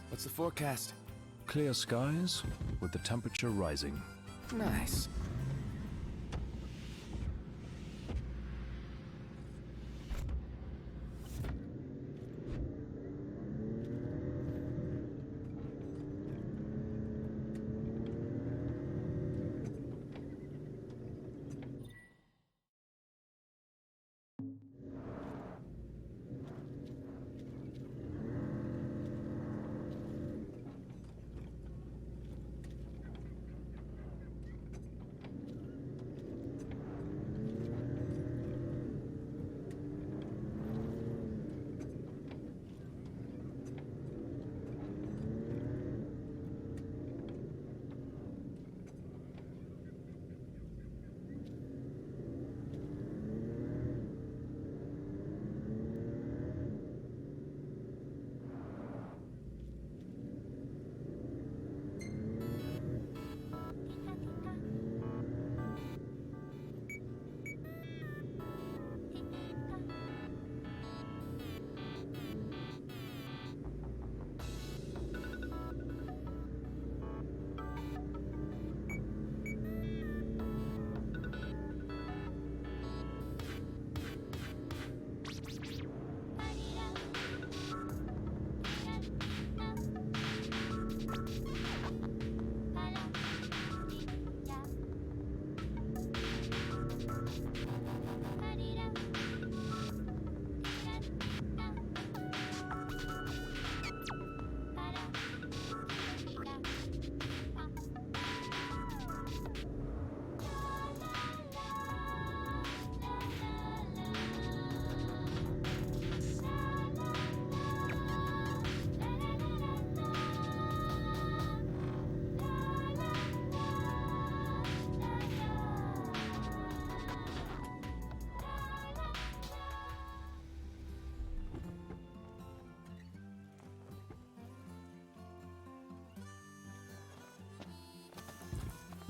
What's the forecast? Clear skies, with the temperature rising. Nice.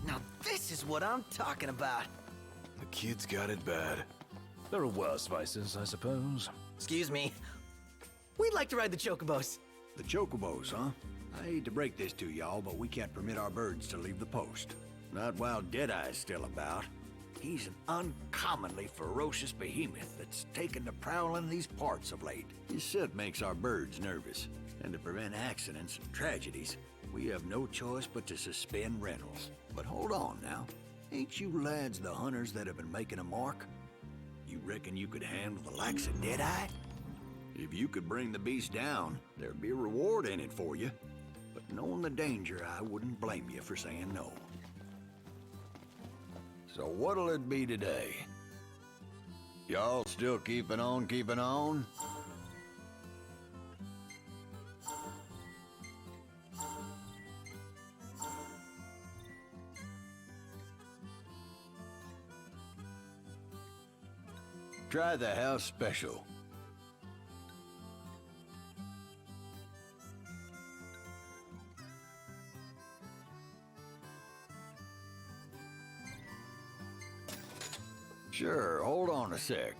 Now this is what I'm talking about. The kid's got it bad. There are worse vices, I suppose. Excuse me. We'd like to ride the chocobos. The chocobos, huh? I hate to break this to y'all, but we can't permit our birds to leave the post. Not while Deadeye's still about. He's an uncommonly ferocious behemoth that's taken to prowling these parts of late. His scent makes our birds nervous, and to prevent accidents and tragedies, we have no choice but to suspend rentals. But hold on now. Ain't you lads the hunters that have been making a mark? You reckon you could handle the likes of Deadeye? If you could bring the beast down, there'd be a reward in it for you. But knowing the danger, I wouldn't blame you for saying no. So what'll it be today? Y'all still keeping on, keeping on? Try the house special. Sure, hold on a sec.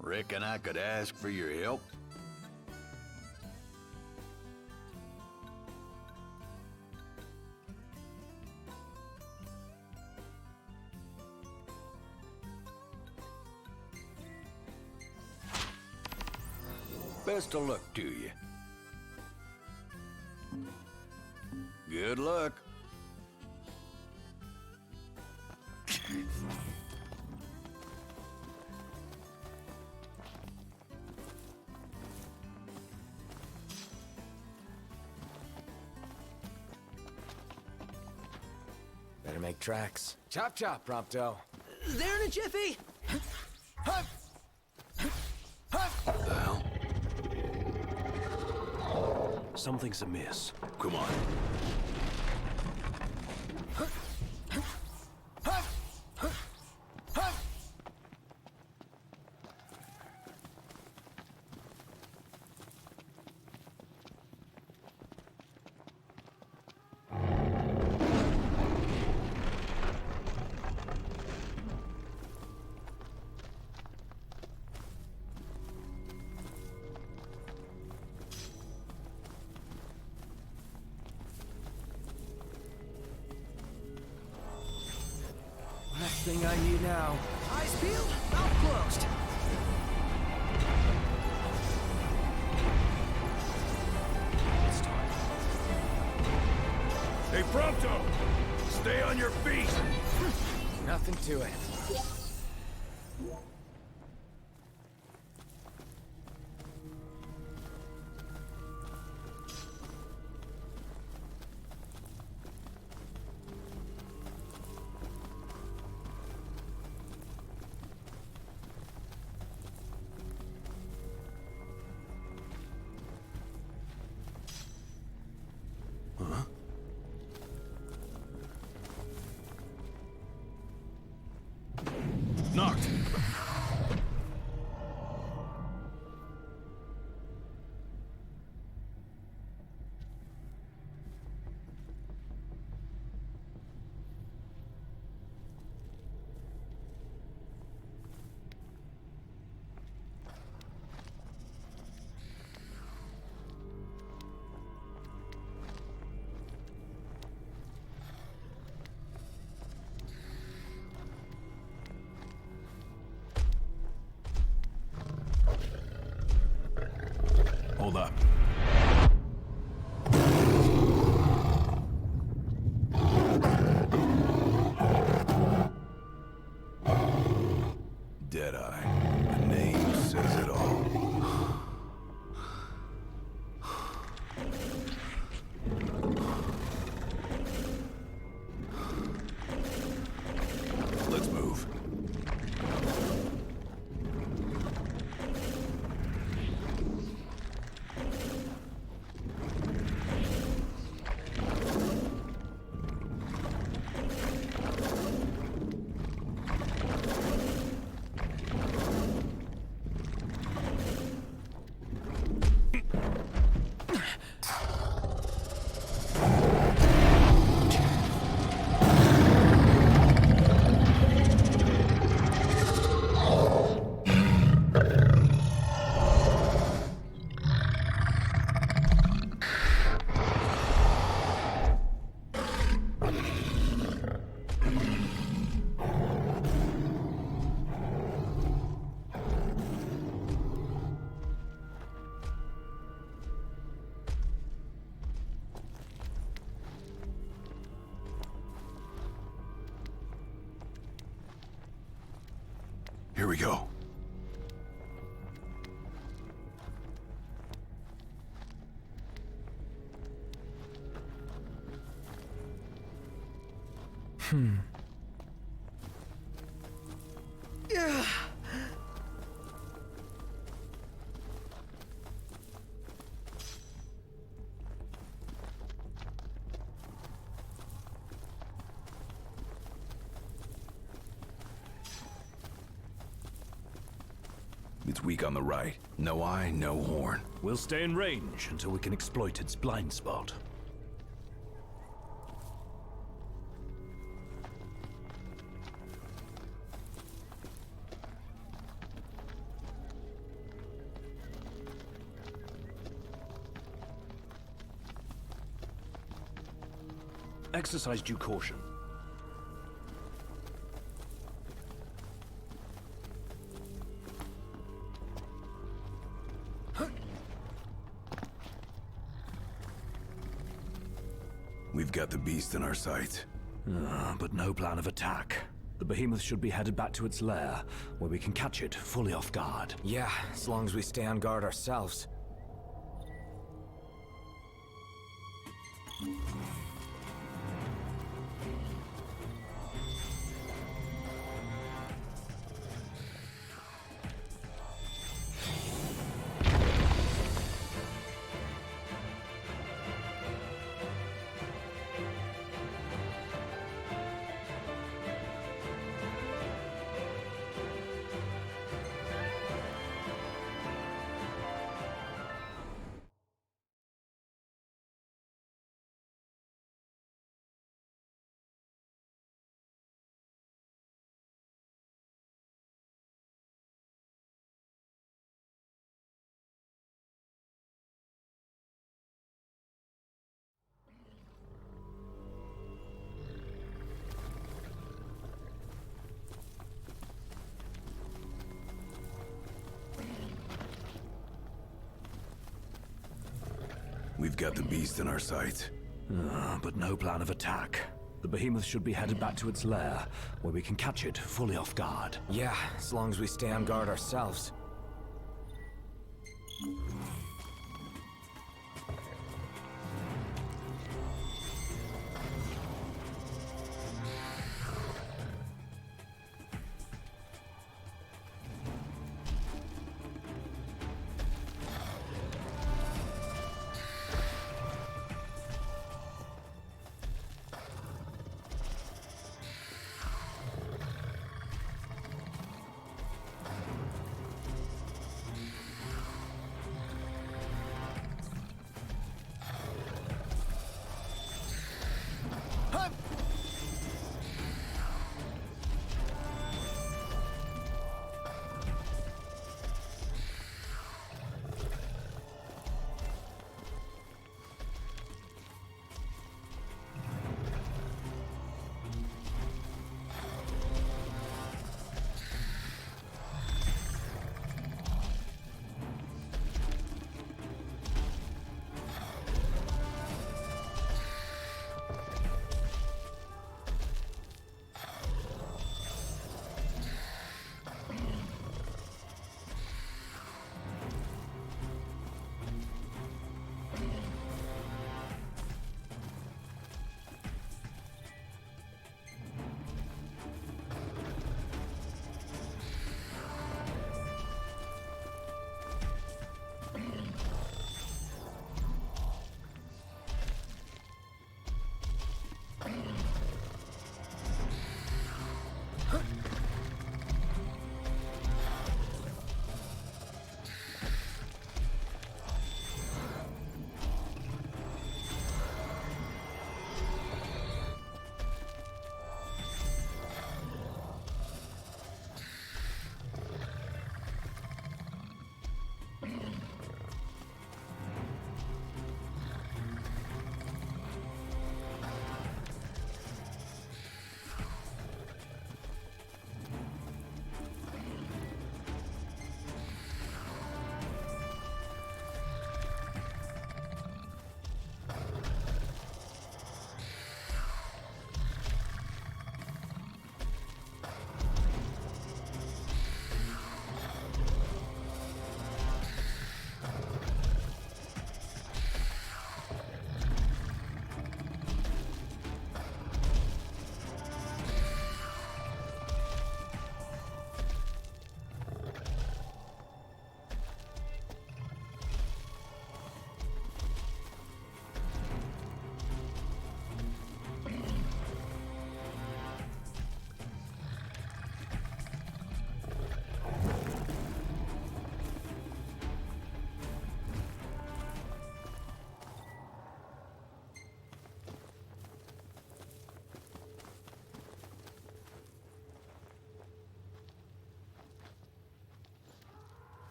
Reckon I could ask for your help? Best of luck to you. Good luck. Better make tracks. Chop chop, Prompto. There in a jiffy! What the hell? Something's amiss. Come on. Last thing I need now. Eyes peeled, mouth closed. It's time. Hey, Prompto! Stay on your feet! Nothing to it. Knocked! Hold up. Deadeye. The name says it all. Let's move. Here we go. Yeah. It's weak on the right. No eye, no horn. We'll stay in range until we can exploit its blind spot. Exercise due caution. We've got the beast in our sights. But no plan of attack. The behemoth should be headed back to its lair, where we can catch it fully off guard. Yeah, as long as we stay on guard ourselves. We've got the beast in our sights. But no plan of attack. The behemoth should be headed back to its lair, where we can catch it fully off guard. Yeah, as long as we stay on guard ourselves.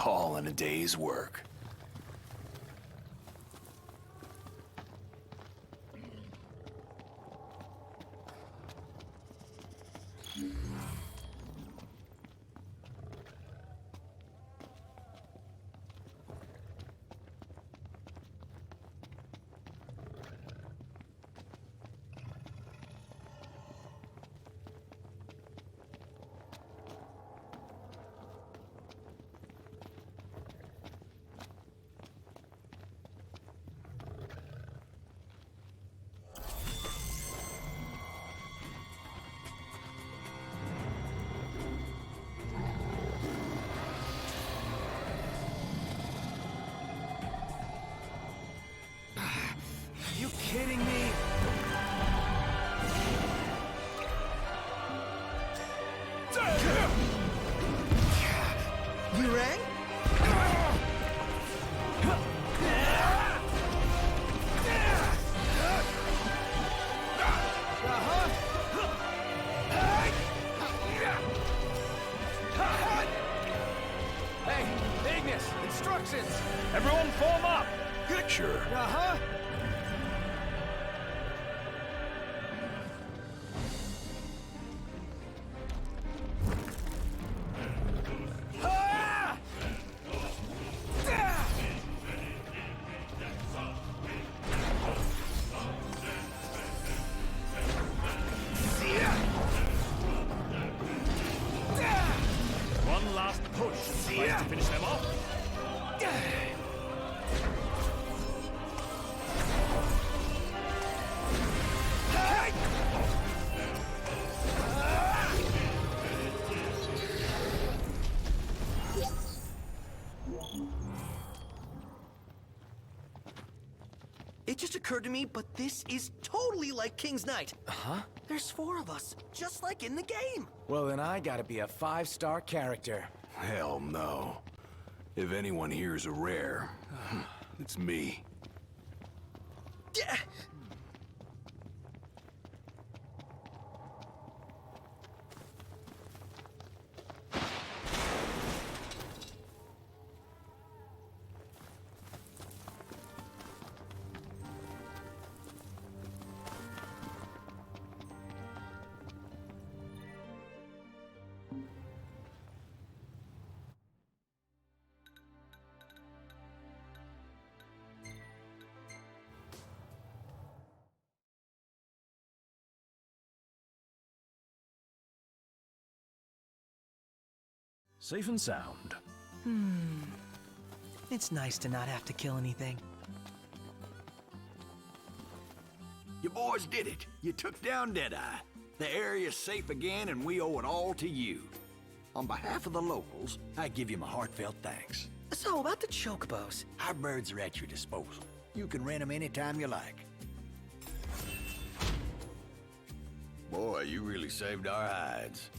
All in a day's work. instructions! Everyone form up! Sure. Uh-huh! One last push. Tries to finish them off. It just occurred to me, but this is totally like King's Night. Huh? There's 4 of us, just like in the game. Well, then I gotta be a 5-star character. Hell no. If anyone here is a rare, it's me. Yeah. Safe and sound. It's nice to not have to kill anything. You boys did it. You took down Deadeye. The area's safe again, and we owe it all to you. On behalf of the locals, I give you my heartfelt thanks. So, about the chocobos. Our birds are at your disposal. You can rent them anytime you like. Boy, you really saved our hides.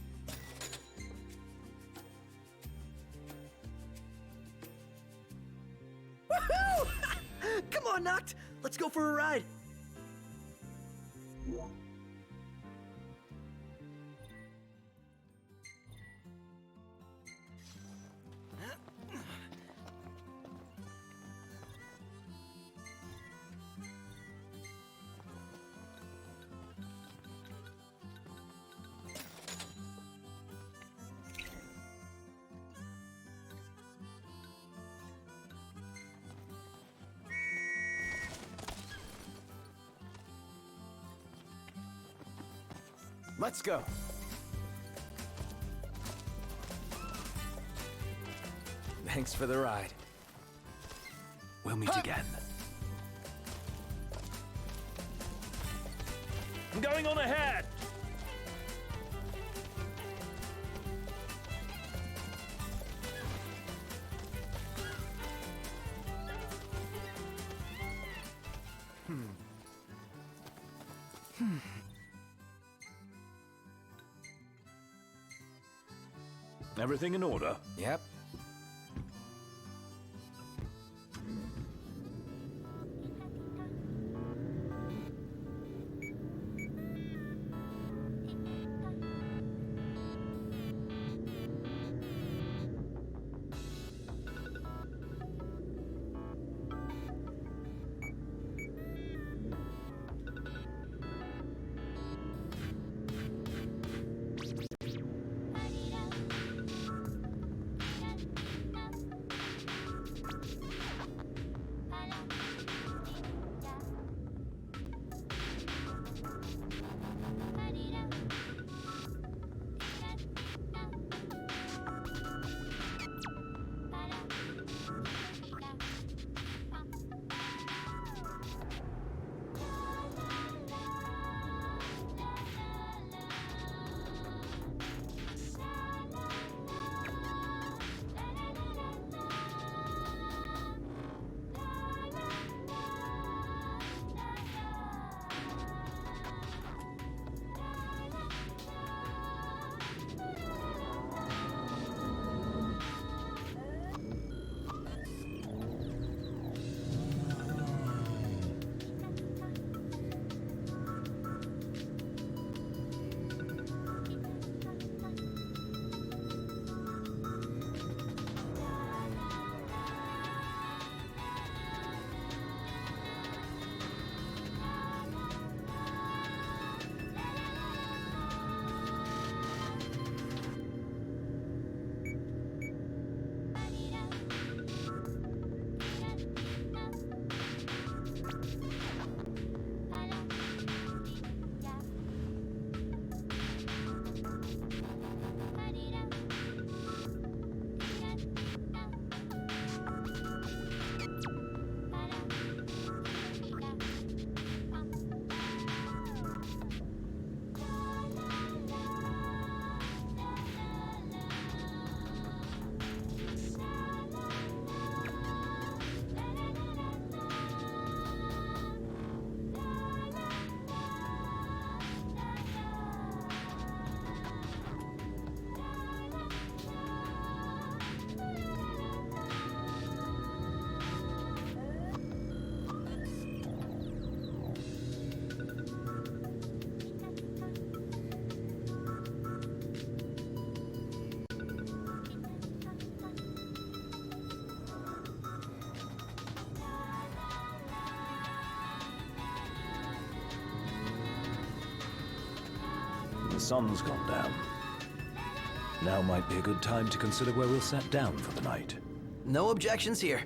Woohoo! Come on, Noct. Let's go for a ride. Let's go. Thanks for the ride. We'll meet again. I'm going on ahead! Everything in order? Yep. sun's gone down. Now might be a good time to consider where we'll set down for the night. No objections here.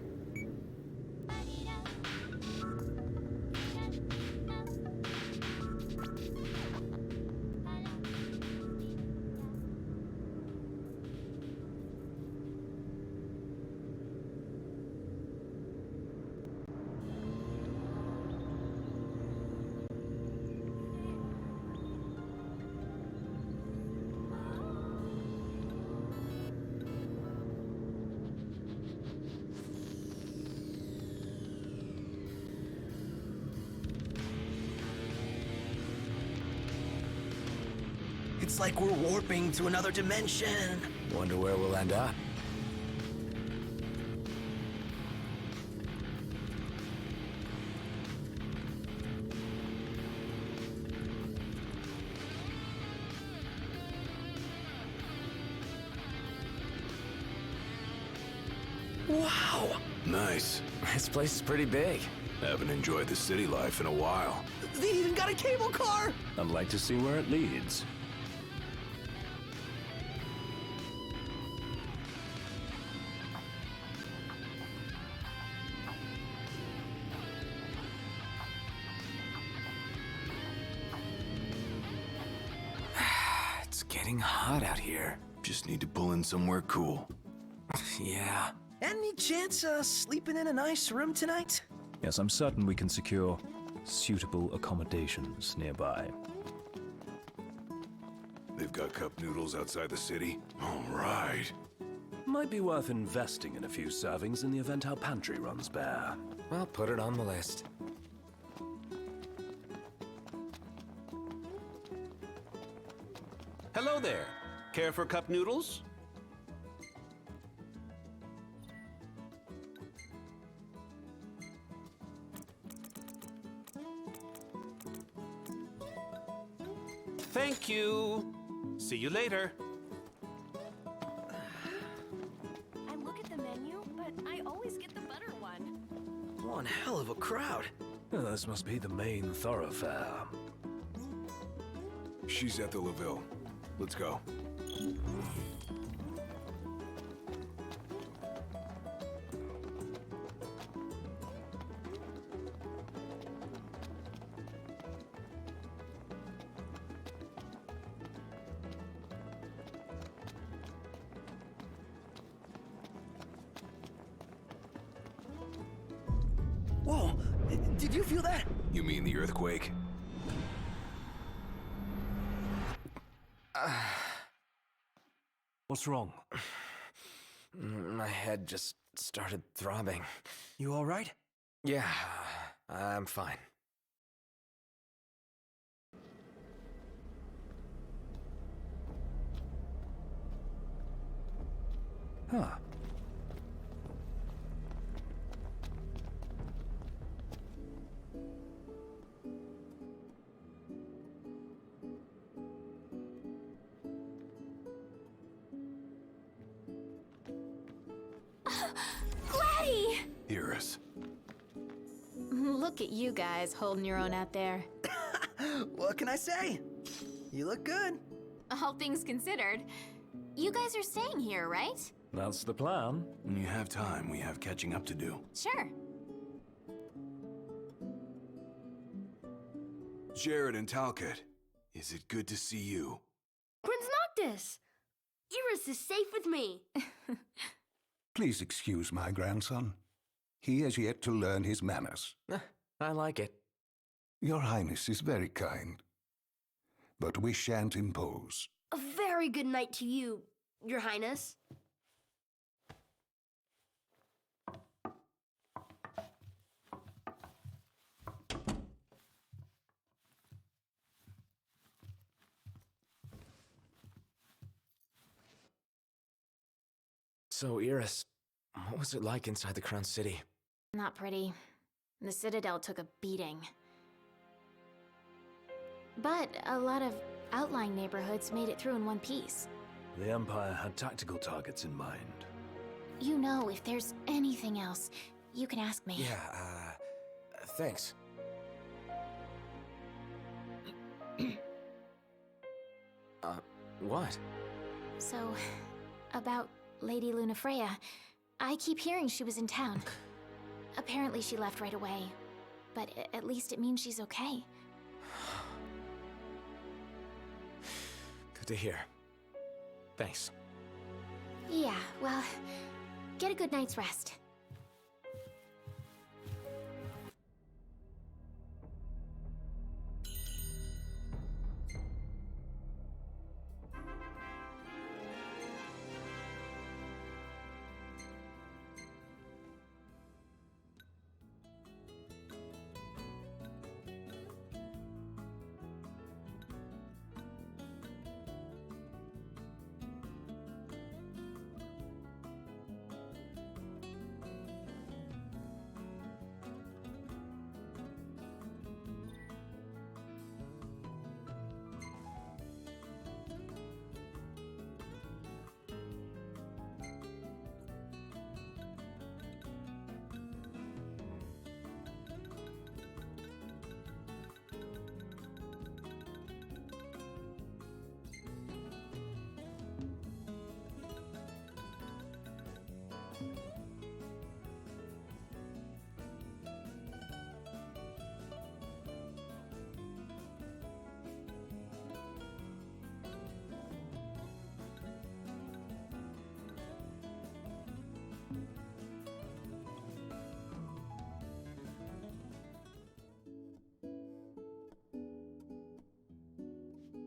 It's like we're warping to another dimension. Wonder where we'll end up. Wow! Nice. This place is pretty big. Haven't enjoyed the city life in a while. They even got a cable car! I'd like to see where it leads. It's getting hot out here. Just need to pull in somewhere cool. Yeah. Any chance sleeping in a nice room tonight? Yes, I'm certain we can secure suitable accommodations nearby. They've got cup noodles outside the city? All right. Might be worth investing in a few servings in the event our pantry runs bare. Well, put it on the list. Hello there. Care for cup noodles? Thank you. See you later. I look at the menu, but I always get the butter one. One hell of a crowd. Oh, this must be the main thoroughfare. She's at the LaVille. Let's go. Whoa! Did you feel that? You mean the earthquake? What's wrong? My head just started throbbing. You all right? Yeah, I'm fine. Huh. Gladdy! Iris. Look at you guys holding your own out there. What can I say? You look good. All things considered, you guys are staying here, right? That's the plan. When you have time, we have catching up to do. Sure. Jared and Talcott, is it good to see you? Prince Noctis! Iris is safe with me. Please excuse my grandson. He has yet to learn his manners. I like it. Your Highness is very kind, but we shan't impose. A very good night to you, Your Highness. So, Iris, what was it like inside the Crown City? Not pretty. The Citadel took a beating. But a lot of outlying neighborhoods made it through in one piece. The Empire had tactical targets in mind. You know, if there's anything else, you can ask me. Yeah, thanks. What? So, about Lady Lunafreya, I keep hearing she was in town. Apparently she left right away, but at least it means she's okay. Good to hear. Thanks. Yeah, well, get a good night's rest.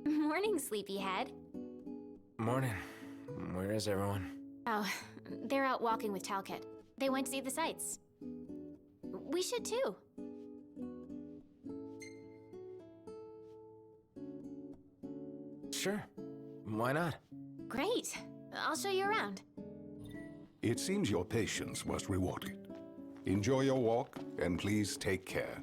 Morning, sleepyhead. Morning. Where is everyone? Oh, they're out walking with Talcott. They went to see the sights. We should too. Sure. Why not? Great. I'll show you around. It seems your patience was rewarded. Enjoy your walk, and please take care.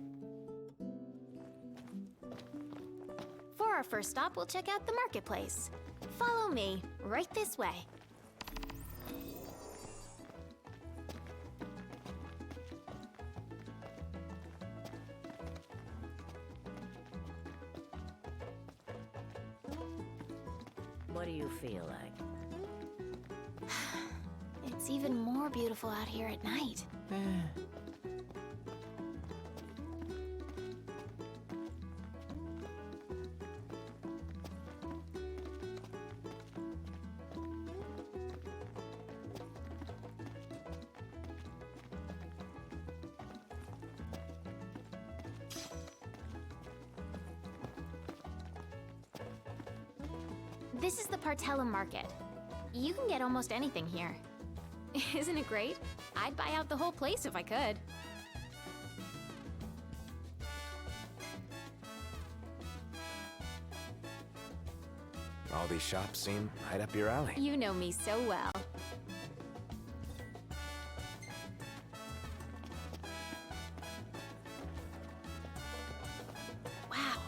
For our first stop, we'll check out the marketplace. Follow me, right this way. What do you feel like? It's even more beautiful out here at night. This is the Partellum Market. You can get almost anything here. Isn't it great? I'd buy out the whole place if I could. All these shops seem right up your alley. You know me so well. Wow.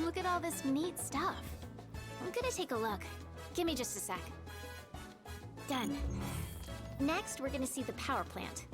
Look at all this neat stuff. I'm gonna take a look. Give me just a sec. Done. Next, we're gonna see the power plant.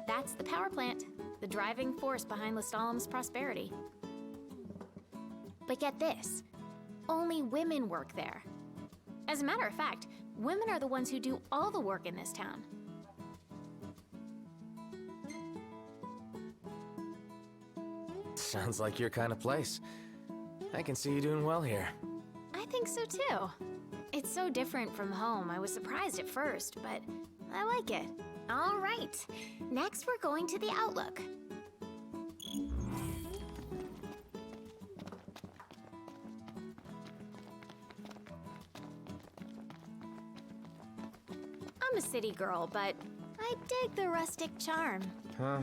That's the power plant, the driving force behind Lestalum's prosperity. But get this, only women work there. As a matter of fact, women are the ones who do all the work in this town. Sounds like your kind of place. I can see you doing well here. I think so too. It's so different from home. I was surprised at first, but I like it. All right. Next, we're going to the Outlook. I'm a city girl, but I dig the rustic charm. Huh?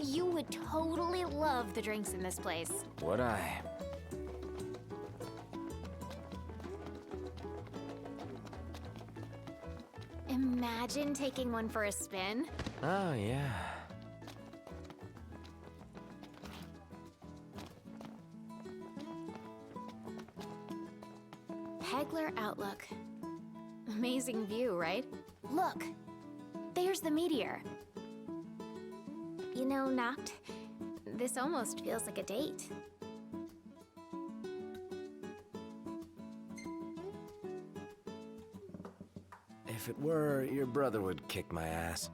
You would totally love the drinks in this place. Would I? Imagine taking one for a spin. Oh, yeah. Pegler Outlook. Amazing view, right? Look, there's the meteor. You know, Noct, this almost feels like a date. If it were, your brother would kick my ass.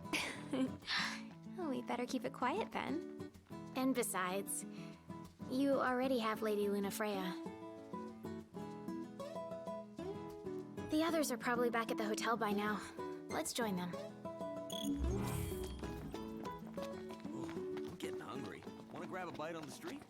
Oh, we better keep it quiet then. And besides, you already have Lady Lunafreya. The others are probably back at the hotel by now. Let's join them. I'm getting hungry. Want to grab a bite on the street?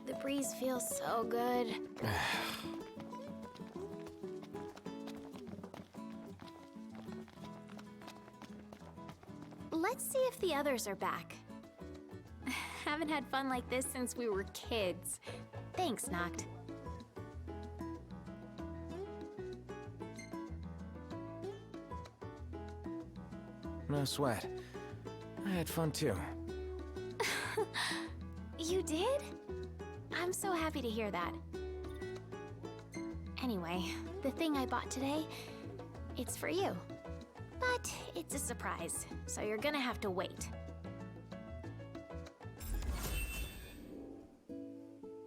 The breeze feels so good. Let's see if the others are back. Haven't had fun like this since we were kids. Thanks, Noct. No sweat. I had fun too. You did? I'm so happy to hear that. Anyway, the thing I bought today, it's for you. But it's a surprise, so you're gonna have to wait.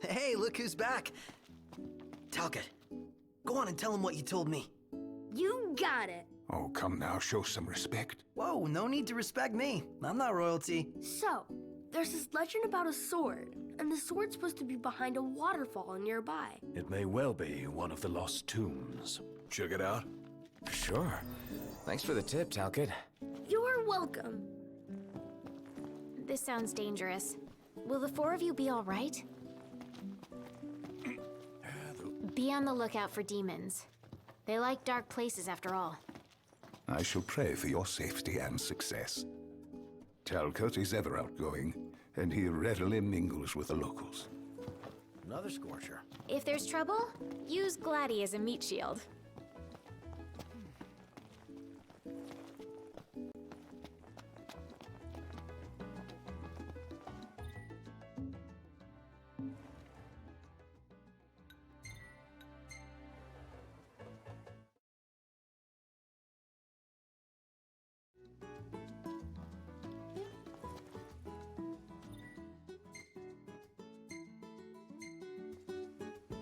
Hey, look who's back. Talcott, go on and tell him what you told me. You got it. Oh, come now, show some respect. Whoa, no need to respect me. I'm not royalty. So, there's this legend about a sword, and the sword's supposed to be behind a waterfall nearby. It may well be one of the lost tombs. Check it out. Sure. Thanks for the tip, Talcott. You are welcome. This sounds dangerous. Will the four of you be all right? Be on the lookout for demons. They like dark places after all. I shall pray for your safety and success. Talcott is ever outgoing, and he readily mingles with the locals. Another scorcher. If there's trouble, use Gladdy as a meat shield.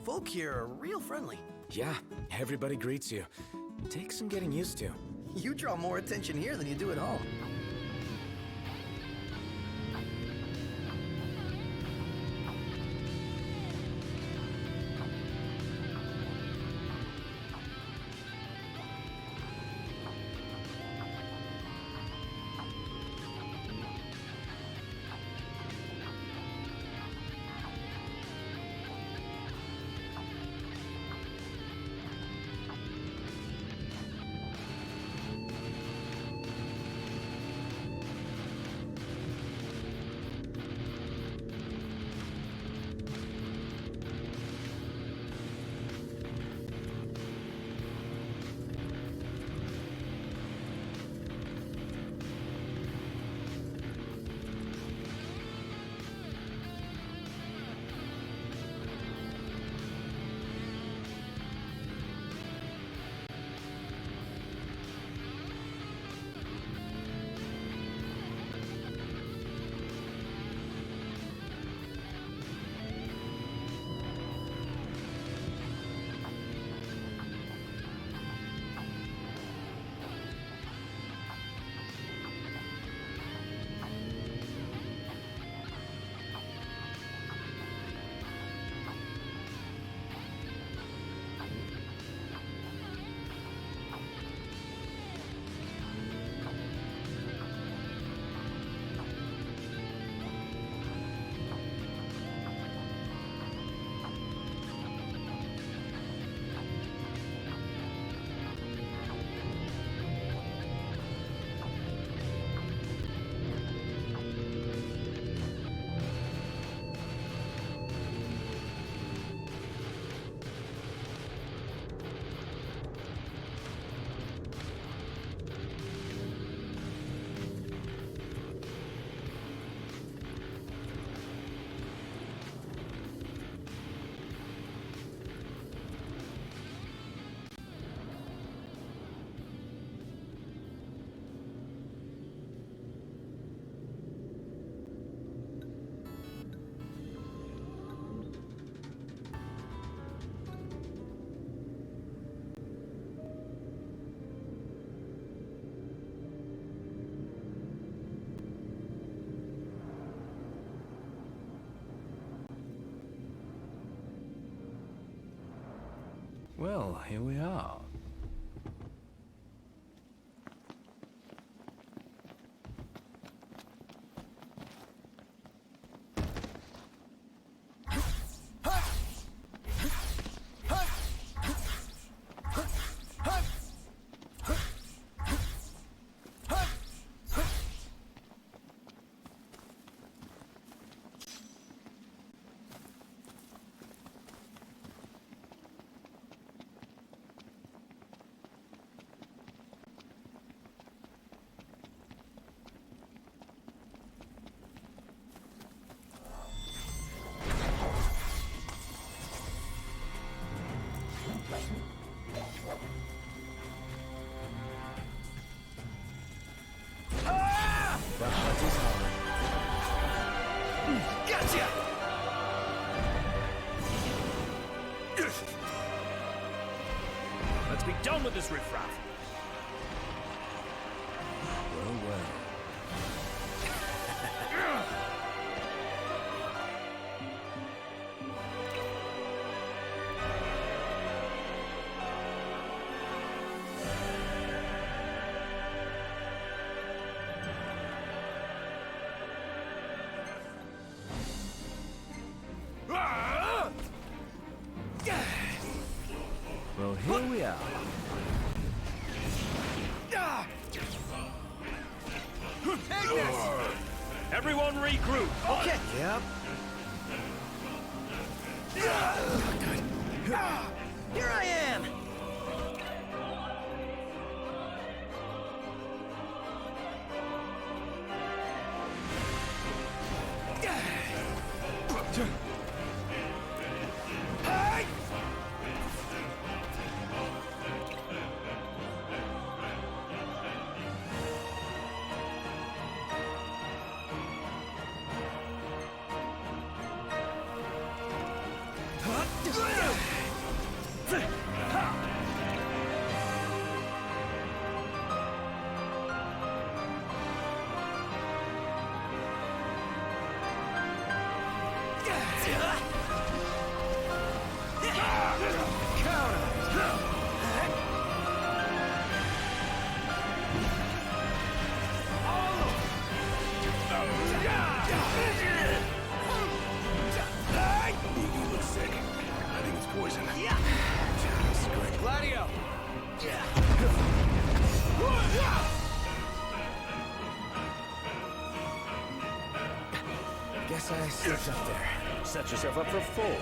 Folk here are real friendly. Yeah, everybody greets you. Takes some getting used to. You draw more attention here than you do at home. Well, here we are. Gotcha! Let's be done with this riffraff. Well, well. Well, here we are. Everyone regroup. Okay. Yep. Here I am! Iggy looks sick. I think it's poison. Gladio! Guess I slipped up there. Set yourself up for a fall.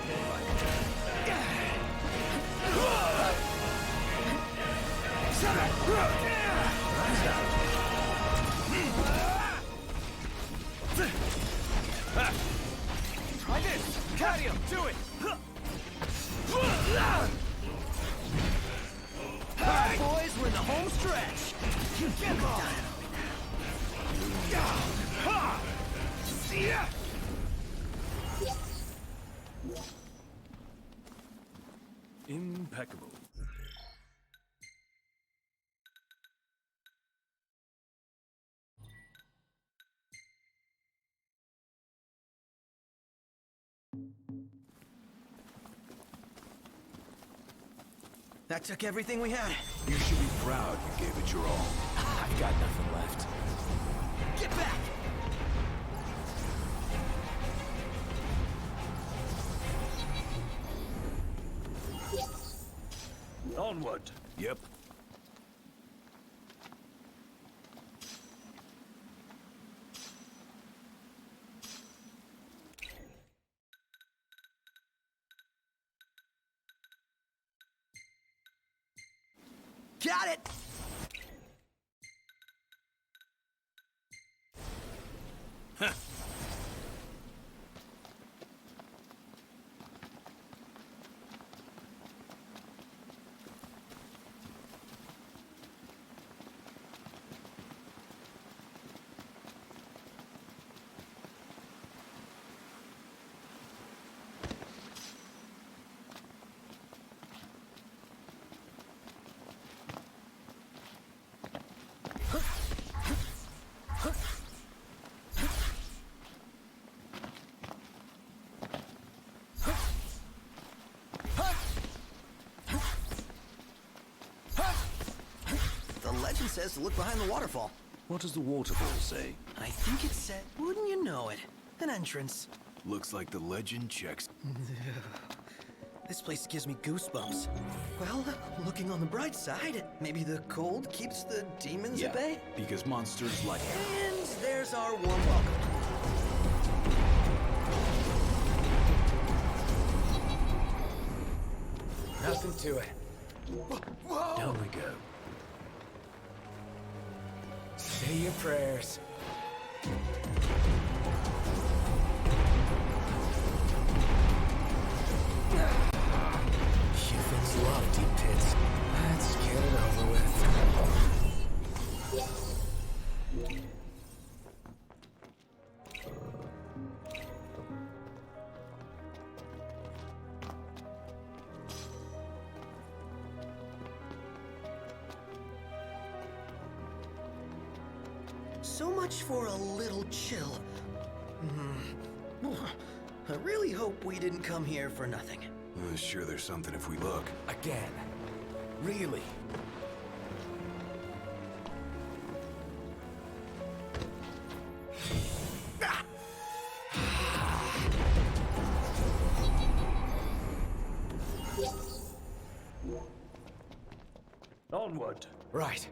Try this! Gladio, do it! Alright, boys, we're in the home stretch. Get on. Impeccable. That took everything we had. You should be proud you gave it your all. I've got nothing left. Get back! Onward. Yep. Got it! legend says to look behind the waterfall. What does the waterfall say? I think it said, wouldn't you know it, an entrance. Looks like the legend checks. This place gives me goosebumps. Well, looking on the bright side, maybe the cold keeps the demons at bay? Because monsters like it. And there's our warm welcome. Nothing to it. Whoa! Down we go. Say your prayers. Humans love deep pits. Let's get it over with. So much for a little chill. I really hope we didn't come here for nothing. Sure, there's something if we look. Again. Really? Onward. Right.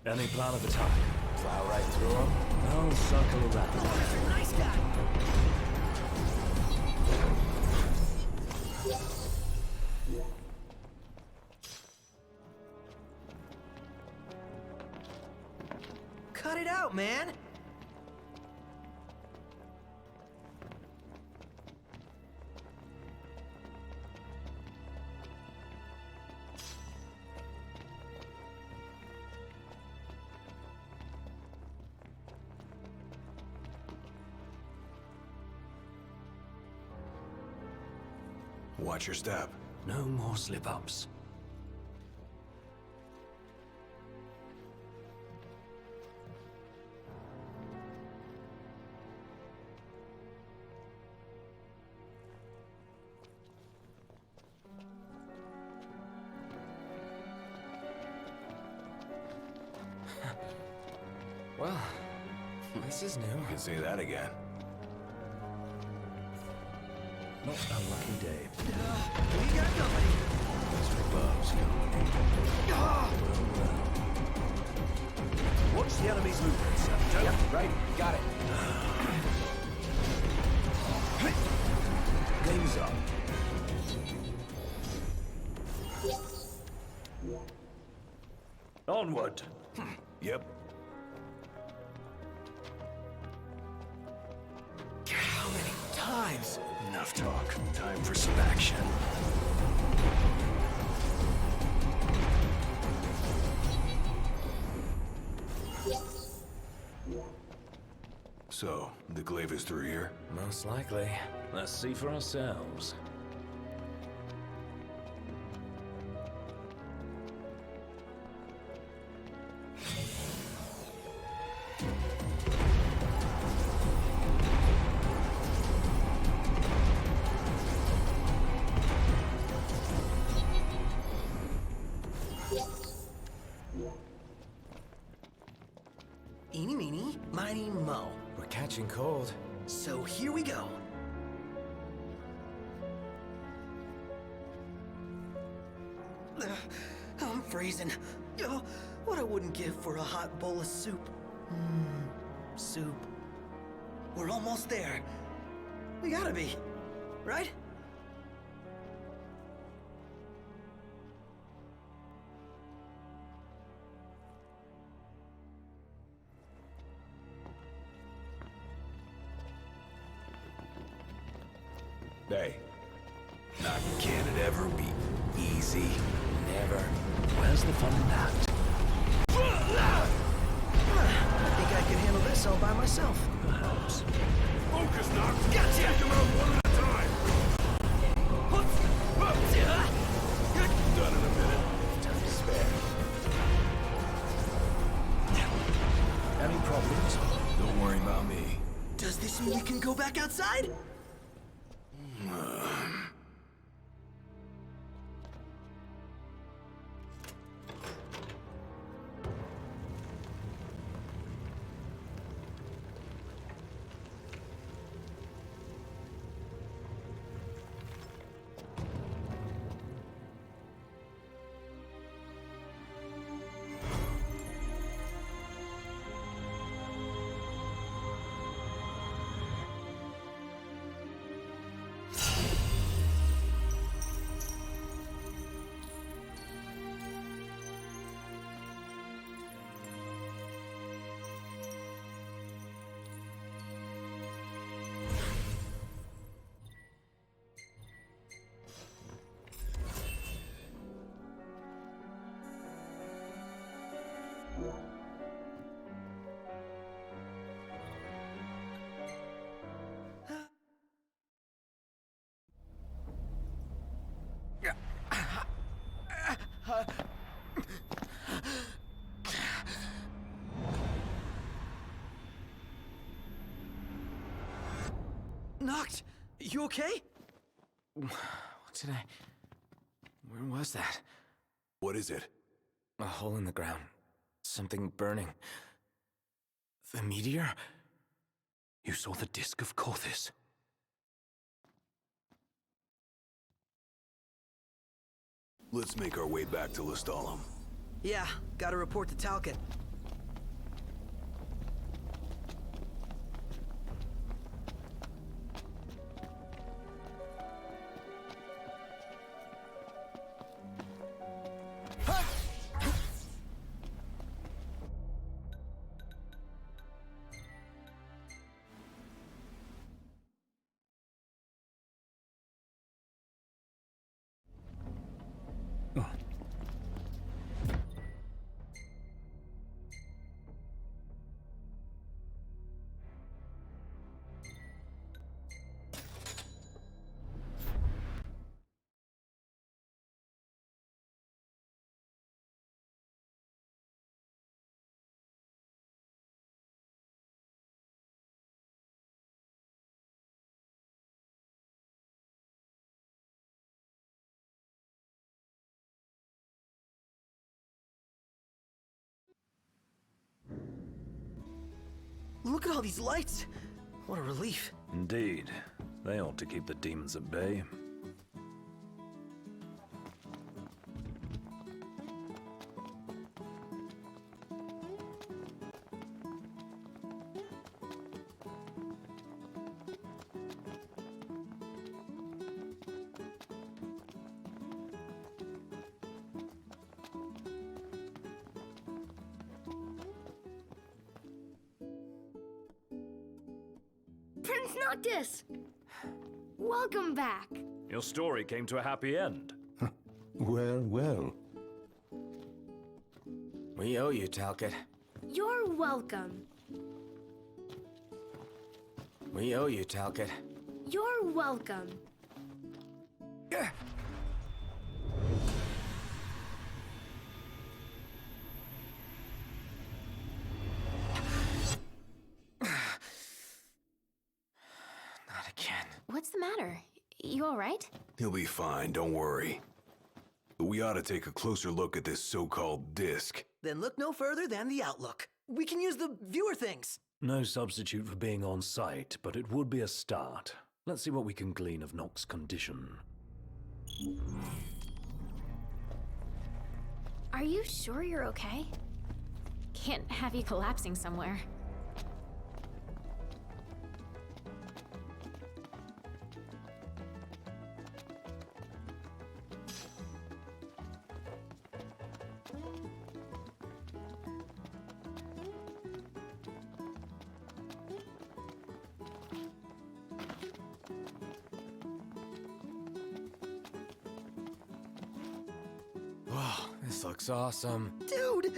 Any plan of attack? Plow right through them. I'll circle around. Nice guy! Cut it out, man! Watch your step. No more slip-ups. Well, this is new. You can say that again. Not a lucky day. We got company. Mr. Bob's company. Watch the enemy's movements. Yep, right. Got it. Game's up. Onward. Yep. How many times? Enough talk. Time for some action. So, the glaive is through here? Most likely. Let's see for ourselves. Eeny, meeny, miny, mo. We're catching cold. So here we go. I'm freezing. Oh, what I wouldn't give for a hot bowl of soup. Soup. We're almost there. We gotta be, right? Hey, not can it ever be easy? Never. Where's the fun in that? I think I can handle this all by myself. Perhaps. Focus, Knox! You can go back outside? Noct, you okay? What did I... Where was that? What is it? A hole in the ground. Something burning. The meteor? You saw the disk of Corthis. Let's make our way back to Lestalem. Yeah, gotta report to Talcott. Look at all these lights! What a relief. Indeed. They ought to keep the demons at bay. Prince Noctis! Welcome back. Your story came to a happy end. Well, well. We owe you, Talcott. You're welcome. We owe you, Talcott. You're welcome. Not again. What's the matter? You all right? He'll be fine, don't worry. But we ought to take a closer look at this so-called disc. Then look no further than the Outlook. We can use the viewer things. No substitute for being on site, but it would be a start. Let's see what we can glean of Noct's condition. Are you sure you're okay? Can't have you collapsing somewhere. Oh, this looks awesome. Dude!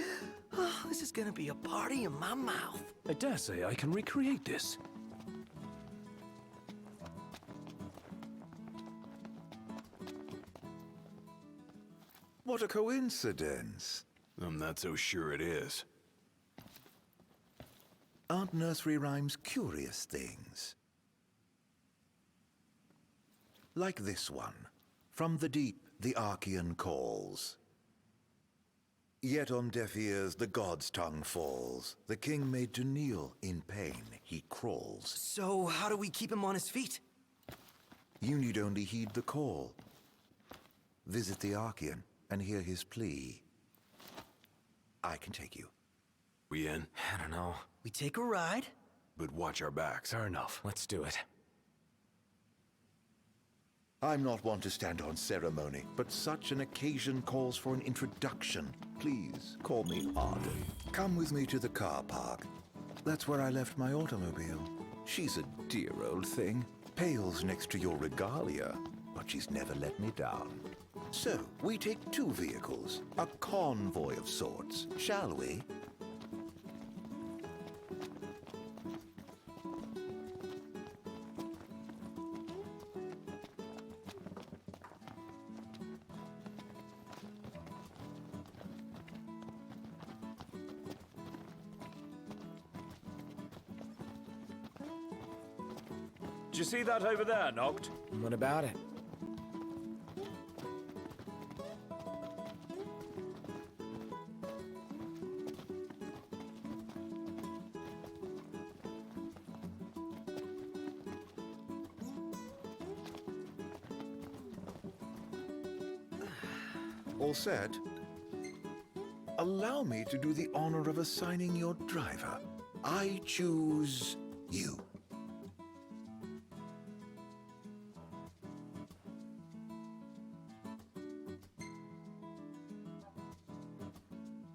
Oh, this is gonna be a party in my mouth. I dare say I can recreate this. What a coincidence. I'm not so sure it is. Aren't nursery rhymes curious things? Like this one. From the deep, the Archean calls. Yet on deaf ears the god's tongue falls. The king made to kneel, in pain he crawls. So, how do we keep him on his feet? You need only heed the call. Visit the Archean and hear his plea. I can take you. We in? I don't know. We take a ride? But watch our backs. Fair enough. Let's do it. I'm not one to stand on ceremony, but such an occasion calls for an introduction. Please, call me Arden. Come with me to the car park. That's where I left my automobile. She's a dear old thing. Pales next to your regalia, but she's never let me down. So, we take two vehicles, a convoy of sorts, shall we? Did you see that over there, Noct? What about it? All set? Allow me to do the honor of assigning your driver. I choose you.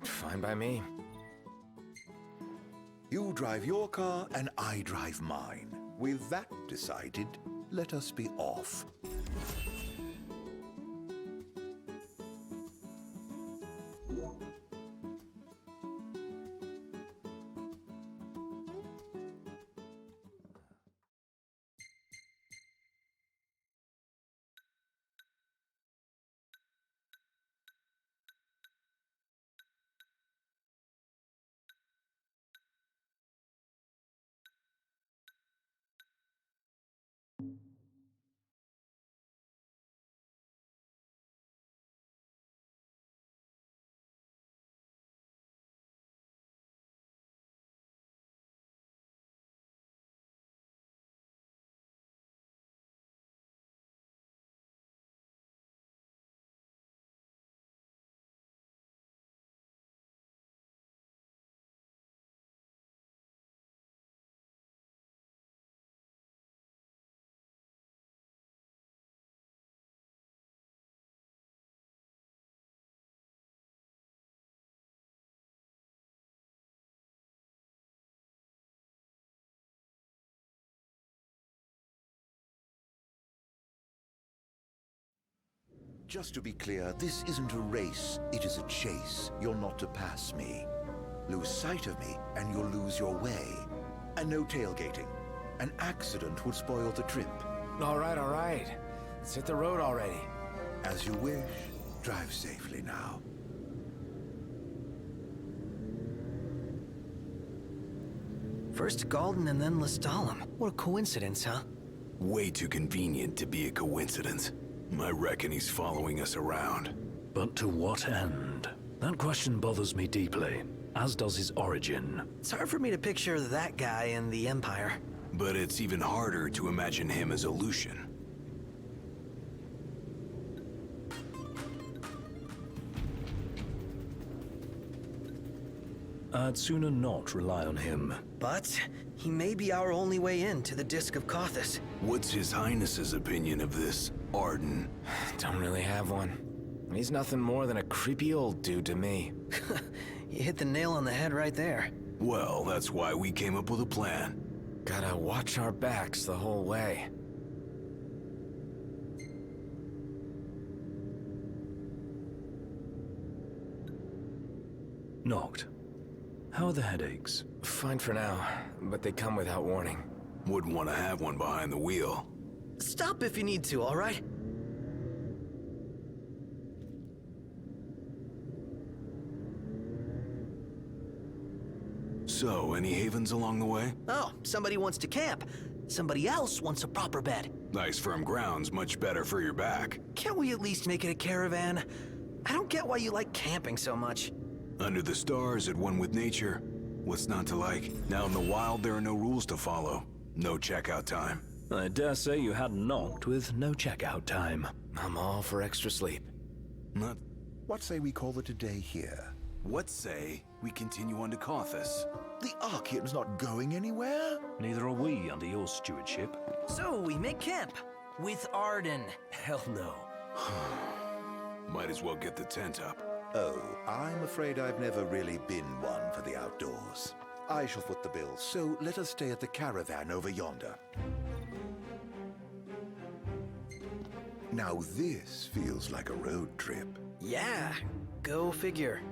Fine by me. You drive your car and I drive mine. With that decided, let us be off. Just to be clear, this isn't a race, it is a chase. You're not to pass me. Lose sight of me, and you'll lose your way. And no tailgating. An accident would spoil the trip. All right. Let's hit the road already. As you wish. Drive safely now. First Galden and then Lestalem. What a coincidence, huh? Way too convenient to be a coincidence. I reckon he's following us around. But to what end? That question bothers me deeply, as does his origin. It's hard for me to picture that guy in the Empire. But it's even harder to imagine him as a Lucian. I'd sooner not rely on him. But he may be our only way in to the Disc of Cauthus. What's His Highness's opinion of this Arden? Don't really have one. He's nothing more than a creepy old dude to me. You hit the nail on the head right there. Well, that's why we came up with a plan. Gotta watch our backs the whole way. Noct, how are the headaches? Fine for now, but they come without warning. Wouldn't want to have one behind the wheel. Stop if you need to, all right? So, any havens along the way? Oh, somebody wants to camp. Somebody else wants a proper bed. Nice firm ground's much better for your back. Can't we at least make it a caravan? I don't get why you like camping so much. Under the stars, at one with nature. What's not to like? Now in the wild, there are no rules to follow. No checkout time. I dare say you had knocked with no checkout time. I'm all for extra sleep. Not... What say we call it a day here? What say we continue on to Cauthus? The Archean's not going anywhere? Neither are we under your stewardship. So we make camp. With Arden. Hell no. Might as well get the tent up. Oh, I'm afraid I've never really been one for the outdoors. I shall foot the bill, so let us stay at the caravan over yonder. Now this feels like a road trip. Yeah, go figure.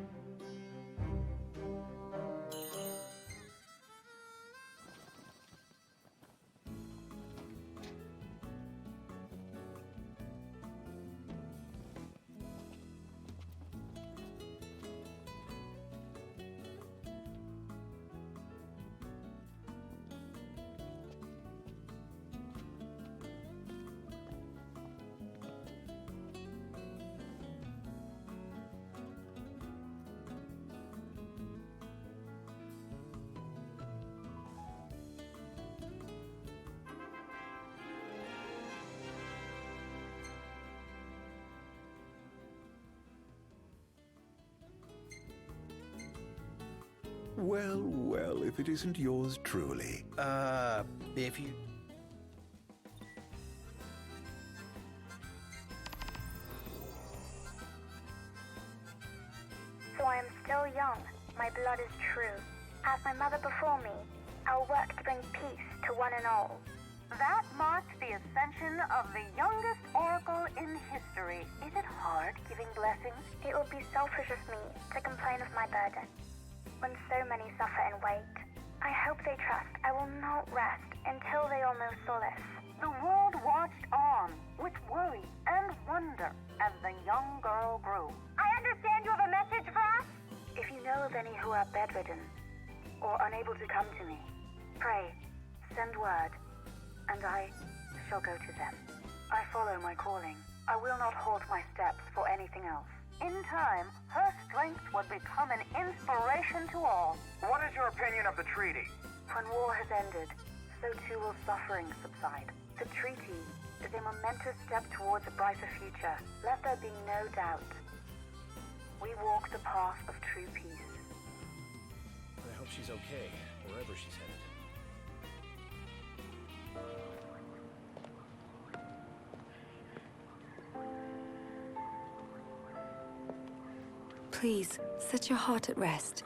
Well, well, if it isn't yours truly. If you... So I am still young. My blood is true. As my mother before me, I'll work to bring peace to one and all. That marks the ascension of the youngest oracle in history. Is it hard giving blessings? It would be selfish of me to complain of my burden, when so many suffer and wait. I hope they trust I will not rest until they all know solace. The world watched on with worry and wonder as the young girl grew. I understand you have a message for us? If you know of any who are bedridden or unable to come to me, pray, send word, and I shall go to them. I follow my calling. I will not halt my steps for anything else. In time, her strength would become an inspiration to all. What is your opinion of the treaty? When war has ended, so too will suffering subside. The treaty is a momentous step towards a brighter future. Let there be no doubt. We walk the path of true peace. I hope she's okay, wherever she's headed. Please, set your heart at rest.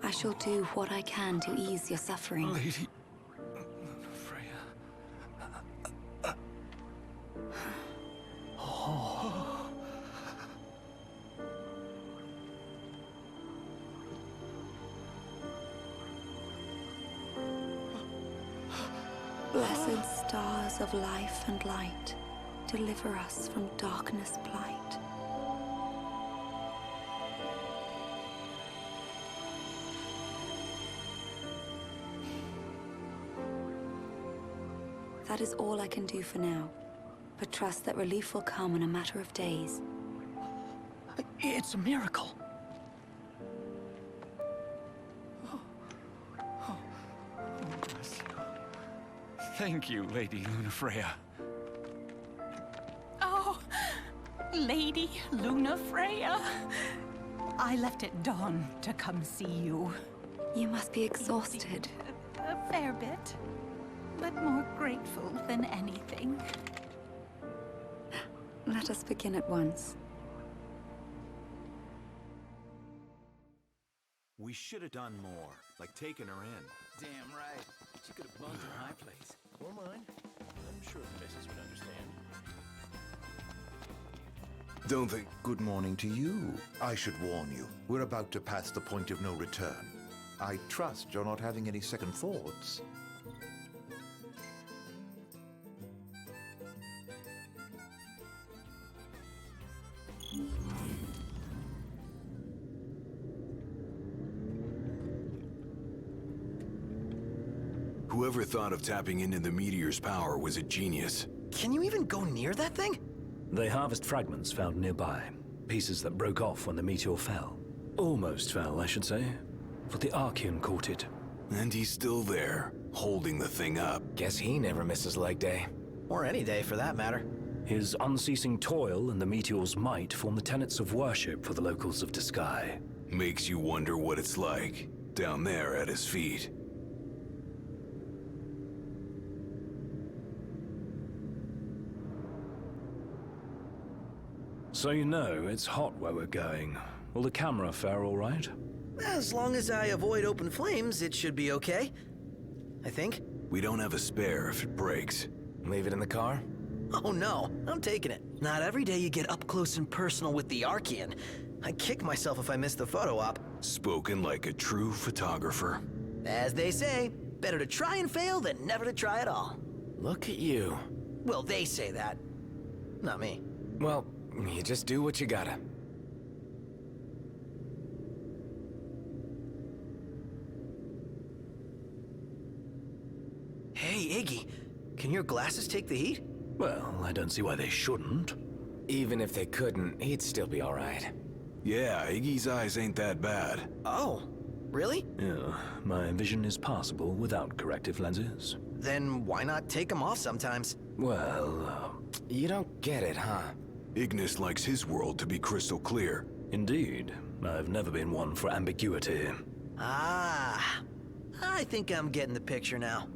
I shall do what I can to ease your suffering. Lady... Blessed stars of life and light, deliver us from darkness blight. That is all I can do for now, but trust that relief will come in a matter of days. It's a miracle. Thank you, Lady Lunafreya. Oh, Lady Lunafreya. I left at dawn to come see you. You must be exhausted. A fair bit, but more grateful than anything. Let us begin at once. We should have done more, like taking her in. Damn right. She could have bunked in my place. Or mine. I'm sure the missus would understand. Don't think... Good morning to you. I should warn you, we're about to pass the point of no return. I trust you're not having any second thoughts. Whoever thought of tapping into the meteor's power was a genius. Can you even go near that thing? They harvest fragments found nearby. Pieces that broke off when the meteor fell. Almost fell, I should say. For the Archean caught it. And he's still there, holding the thing up. Guess he never misses leg day. Or any day, for that matter. His unceasing toil and the meteor's might form the tenets of worship for the locals of Disguise. Makes you wonder what it's like, down there at his feet. So you know, it's hot where we're going. Will the camera fare all right? As long as I avoid open flames, it should be okay. I think. We don't have a spare if it breaks. Leave it in the car? Oh no, I'm taking it. Not every day you get up close and personal with the Archean. I'd kick myself if I missed the photo op. Spoken like a true photographer. As they say, better to try and fail than never to try at all. Look at you. Well, they say that. Not me. Well, you just do what you gotta. Hey, Iggy, can your glasses take the heat? Well, I don't see why they shouldn't. Even if they couldn't, he'd still be all right. Yeah, Iggy's eyes ain't that bad. Oh, really? Yeah, my vision is passable without corrective lenses. Then why not take them off sometimes? Well, you don't get it, huh? Ignis likes his world to be crystal clear. Indeed. I've never been one for ambiguity. Ah, I think I'm getting the picture now.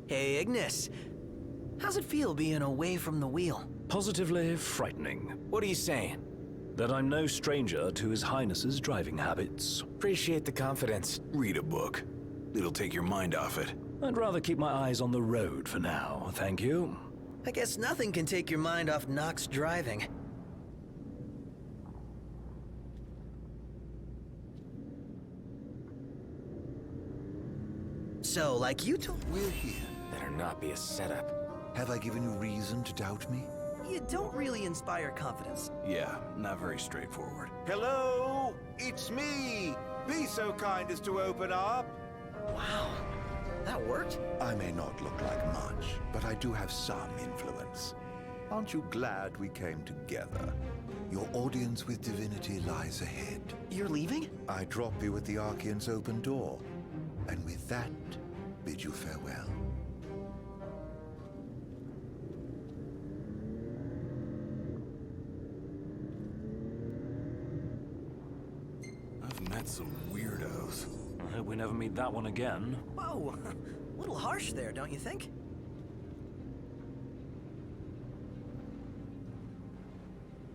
Hey, Ignis. How's it feel being away from the wheel? Positively frightening. What are you saying? That I'm no stranger to His Highness's driving habits. Appreciate the confidence. Read a book. It'll take your mind off it. I'd rather keep my eyes on the road for now, thank you. I guess nothing can take your mind off Nox driving. So, like you told... We're here. Better not be a setup. Have I given you reason to doubt me? You don't really inspire confidence. Yeah, not very straightforward. Hello? It's me! Be so kind as to open up. Wow. That worked? I may not look like much, but I do have some influence. Aren't you glad we came together? Your audience with divinity lies ahead. You're leaving? I drop you at the Archean's open door, and with that, bid you farewell. I've met some weirdos. I hope we never meet that one again. Whoa, a little harsh there, don't you think?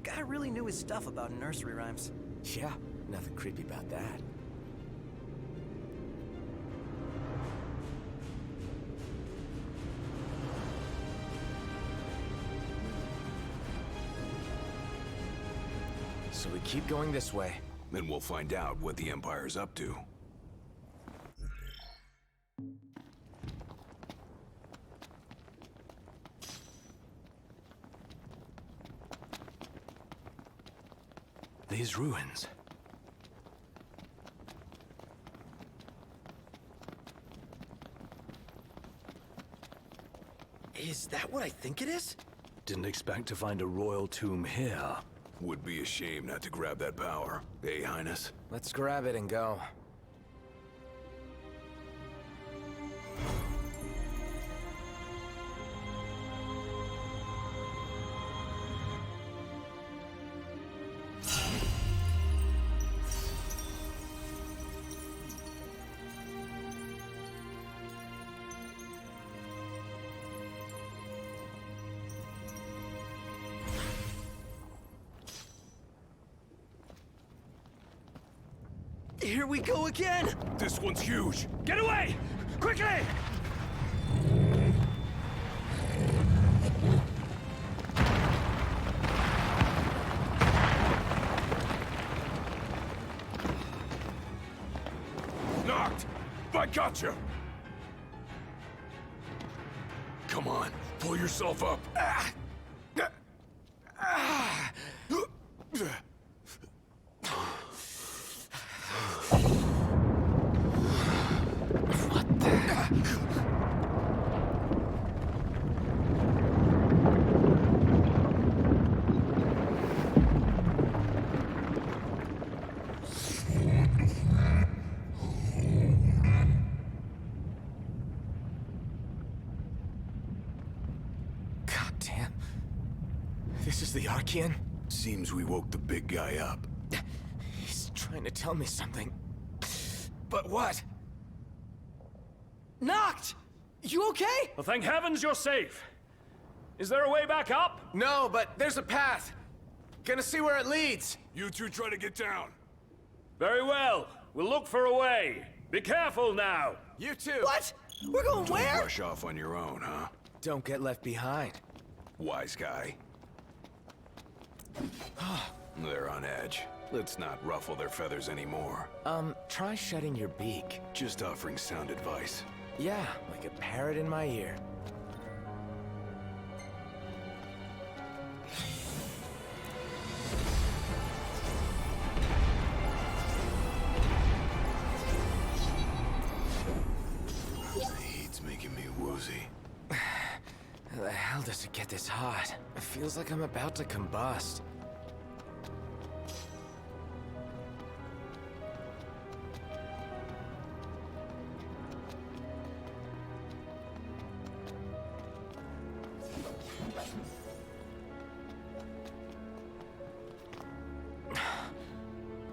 Guy really knew his stuff about nursery rhymes. Yeah, nothing creepy about that. So we keep going this way. Then we'll find out what the Empire's up to. These ruins. Is that what I think it is? Didn't expect to find a royal tomb here. Would be a shame not to grab that power, eh, Highness? Let's grab it and go. Here we go again! This one's huge! Get away! Quickly! Knocked! I gotcha! Come on, pull yourself up! There's the Archean. Seems we woke the big guy up. He's trying to tell me something. But what? Noct! You okay? Well, thank heavens you're safe. Is there a way back up? No, but there's a path. Gonna see where it leads. You two try to get down. Very well. We'll look for a way. Be careful now. You too. What? We're going Don't where? rush off on your own, huh? Don't get left behind. Wise guy. They're on edge. Let's not ruffle their feathers anymore. Try shutting your beak. Just offering sound advice. Yeah, like a parrot in my ear. The heat's making me woozy. How the hell does it get this hot? It feels like I'm about to combust.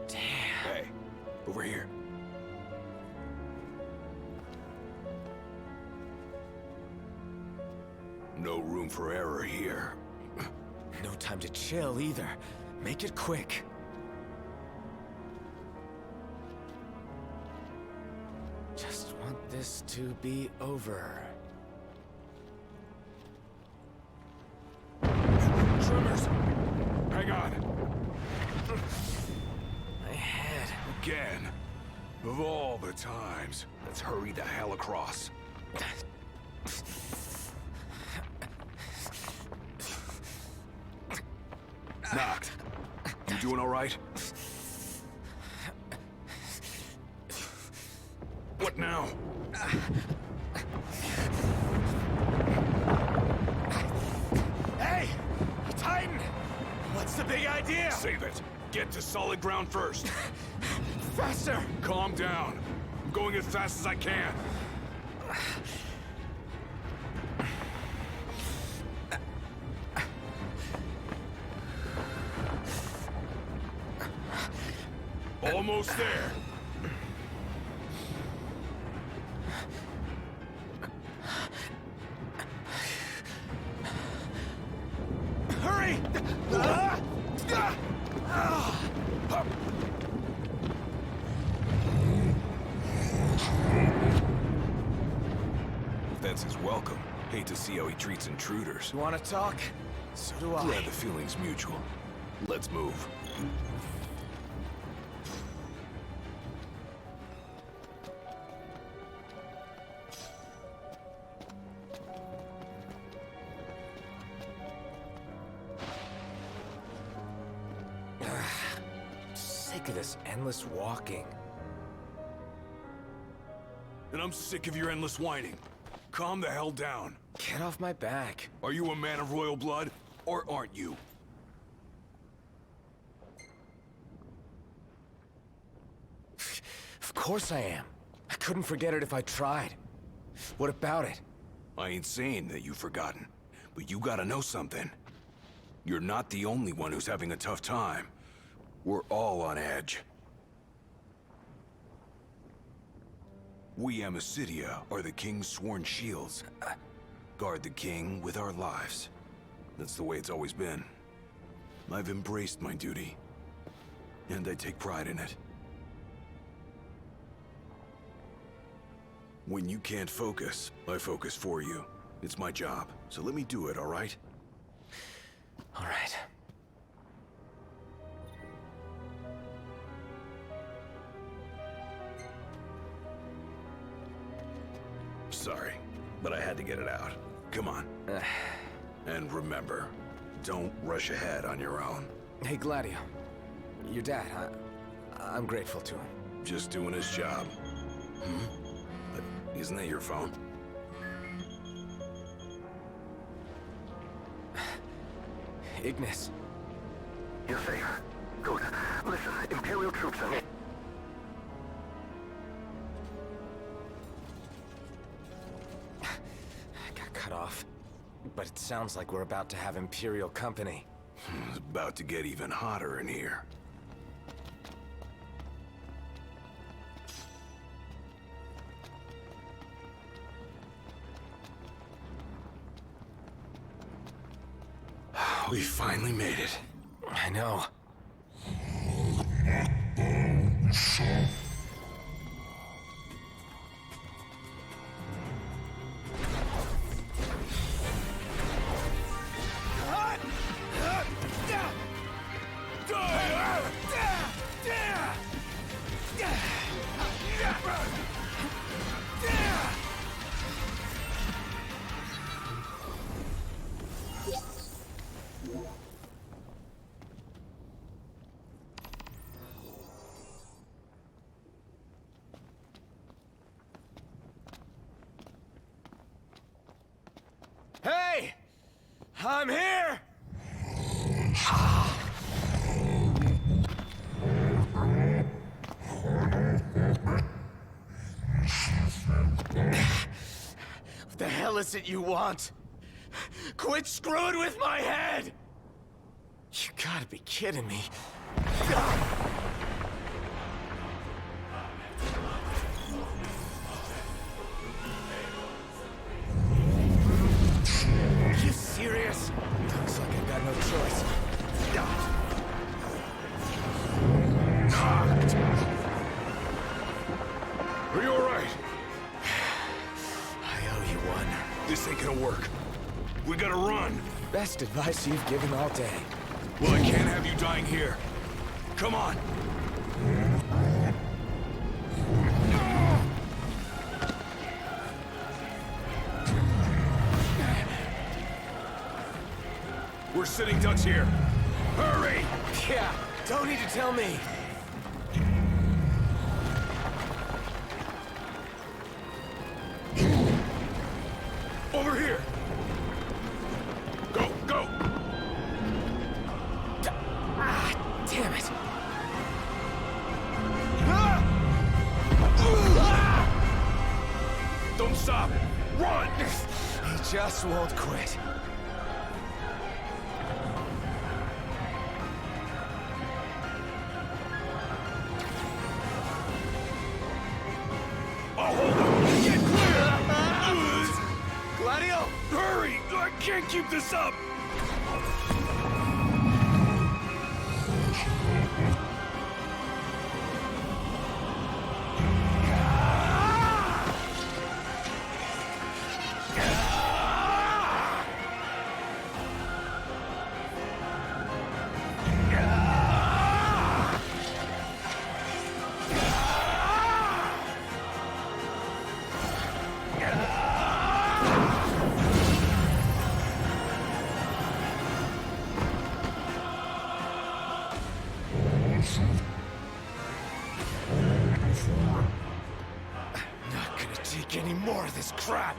Hey, over here. No room for error here. No time to chill either. Make it quick. Just want this to be over. Tremors! Hang on. My head. Again. Of all the times. Let's hurry the hell across. Noct. You doing all right? What now? Hey! Titan! What's the big idea? Save it. Get to solid ground first. Faster! Calm down. I'm going as fast as I can. Almost there. Hurry! That's his welcome. Hate to see how he treats intruders. You wanna talk? So do I. Glad the feeling's mutual. Let's move. Sick of this endless walking. And I'm sick of your endless whining. Calm the hell down. Get off my back. Are you a man of royal blood, or aren't you? Of course I am. I couldn't forget it if I tried. What about it? I ain't saying that you've forgotten, but you gotta know something. You're not the only one who's having a tough time. We're all on edge. We Amicitia are the King's sworn shields. Guard the King with our lives. That's the way it's always been. I've embraced my duty, and I take pride in it. When you can't focus, I focus for you. It's my job, so let me do it, all right? All right. Sorry, but I had to get it out. Come on. And remember, don't rush ahead on your own. Hey, Gladio. Your dad, I'm grateful to him. Just doing his job. But isn't that your phone? Ignis. You're safe. Good. Listen, Imperial troops are... Got cut off. But it sounds like we're about to have Imperial company. about to get even hotter in here. We finally made it. I know. Hey! I'm here! What the hell is it you want? Quit screwing with my head! You gotta be kidding me. Are you serious? Looks like I've got no choice. Are you alright? I owe you one. This ain't gonna work. We gotta run. Best advice you've given all day. Well, I can't have you dying here. Come on. We're sitting ducks here. Hurry! Yeah, don't need to tell me. Over here! Go, go! Damn it. Don't stop! Run! He just won't quit. I'll hold him! Get clear! Gladio! Hurry! I can't keep this up! Not gonna take any more of this crap.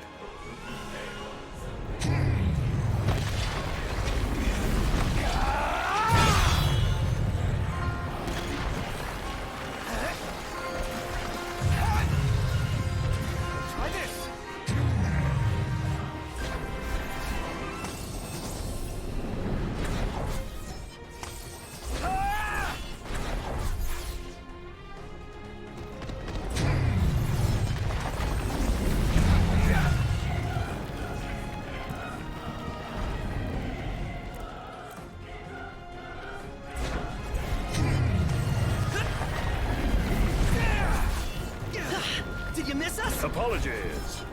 Try this. Did you miss us? Apologies.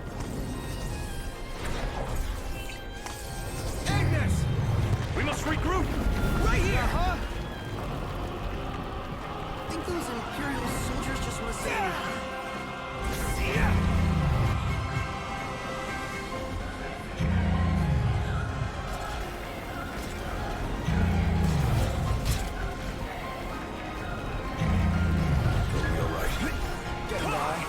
Agnes! We must regroup. Right here, huh? Think those Imperial soldiers just want to say... Getting by.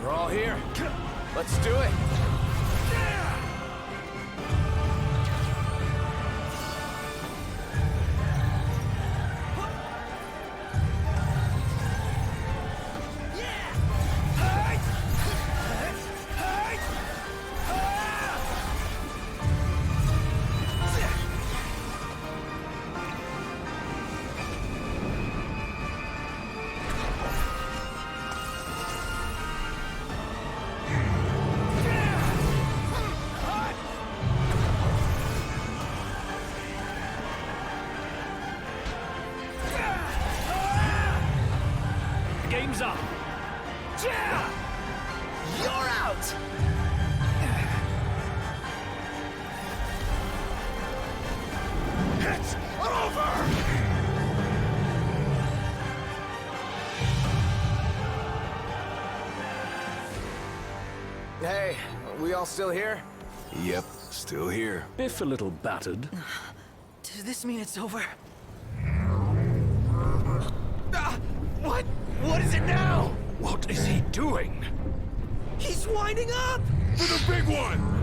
We're all here. Let's do it. Game's up. You're out. It's over. Hey, we all still here? Yep, still here. Biff a little battered. Does this mean it's over? What? What is it now? What is he doing? He's winding up! For the big one!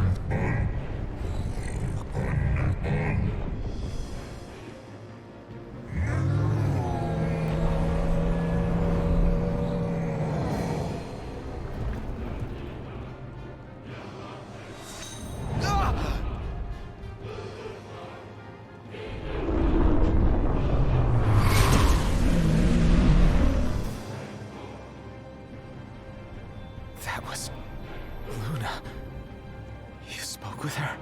That was Luna. You spoke with her?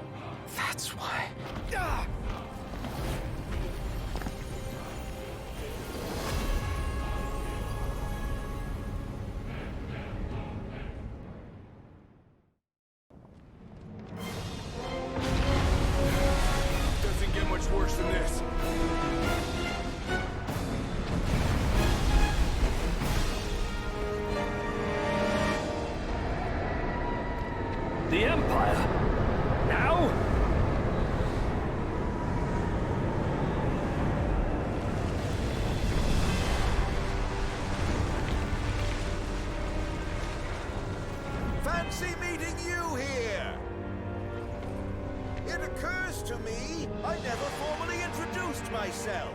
That's why. Doesn't get much worse than this. The Empire? Now? Fancy meeting you here! It occurs to me I never formally introduced myself.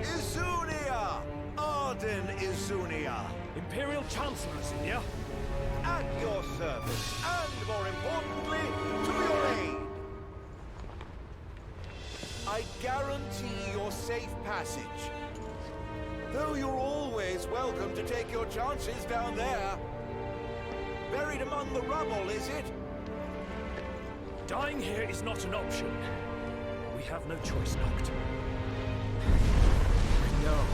Izunia! Arden Izunia! Imperial Chancellor, Izunia. At your service, and more importantly, to your aid. I guarantee your safe passage. Though you're always welcome to take your chances down there. Buried among the rubble, is it? Dying here is not an option. We have no choice, Noct. No.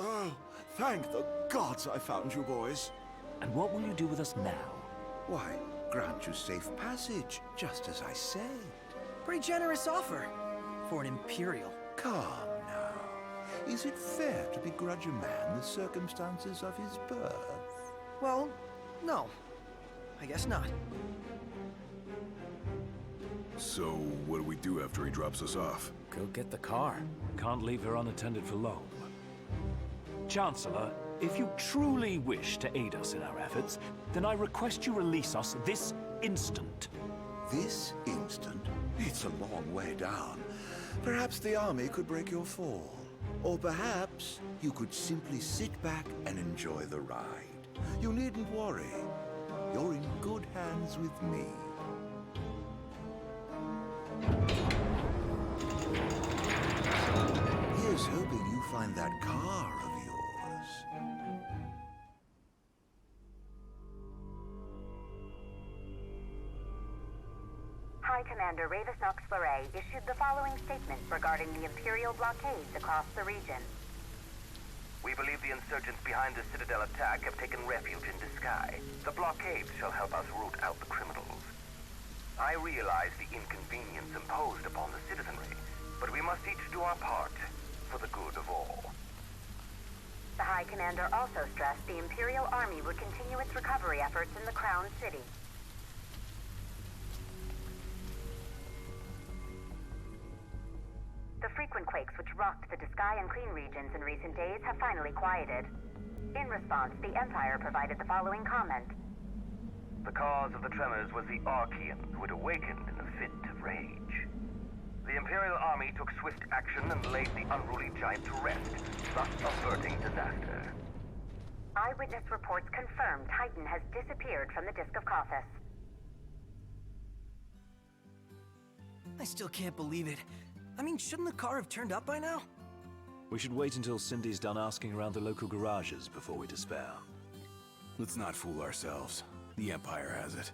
Oh, thank the gods I found you boys. And what will you do with us now? Why, grant you safe passage, just as I said. Pretty generous offer for an Imperial. Calm now. Is it fair to begrudge a man the circumstances of his birth? Well, no. I guess not. So, what do we do after he drops us off? Go get the car. Can't leave her unattended for long. Chancellor, if you truly wish to aid us in our efforts, then I request you release us this instant. This instant? It's a long way down. Perhaps the army could break your fall. Or perhaps you could simply sit back and enjoy the ride. You needn't worry. You're in good hands with me. Here's hoping you find that car of yours. High Commander Ravis Nox Fleury issued the following statement regarding the Imperial blockades across the region. We believe the insurgents behind the Citadel attack have taken refuge in Disguise. The blockade shall help us root out the criminals. I realize the inconvenience imposed upon the citizenry, but we must each do our part for the good of all. The High Commander also stressed the Imperial Army would continue its recovery efforts in the Crown City. The frequent quakes which rocked the Disguise and Clean regions in recent days have finally quieted. In response, the Empire provided the following comment. The cause of the tremors was the Archean, who had awakened in a fit of rage. The Imperial Army took swift action and laid the unruly giant to rest, thus averting disaster. Eyewitness reports confirm Titan has disappeared from the Disk of Kothis. I still can't believe it. I mean, shouldn't the car have turned up by now? We should wait until Cindy's done asking around the local garages before we despair. Let's not fool ourselves. The Empire has it.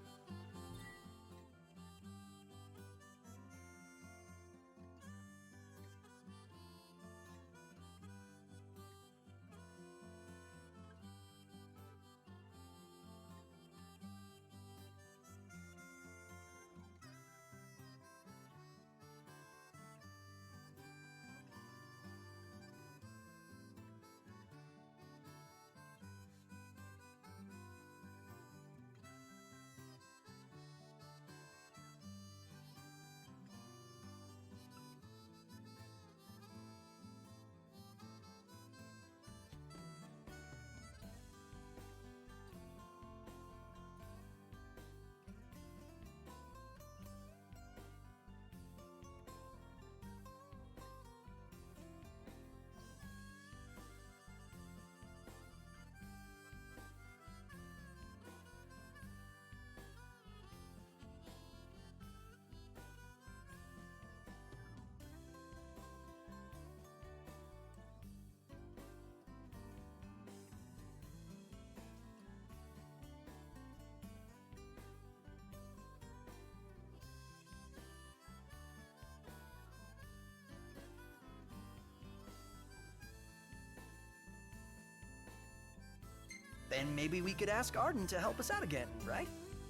Then maybe we could ask Arden to help us out again, right?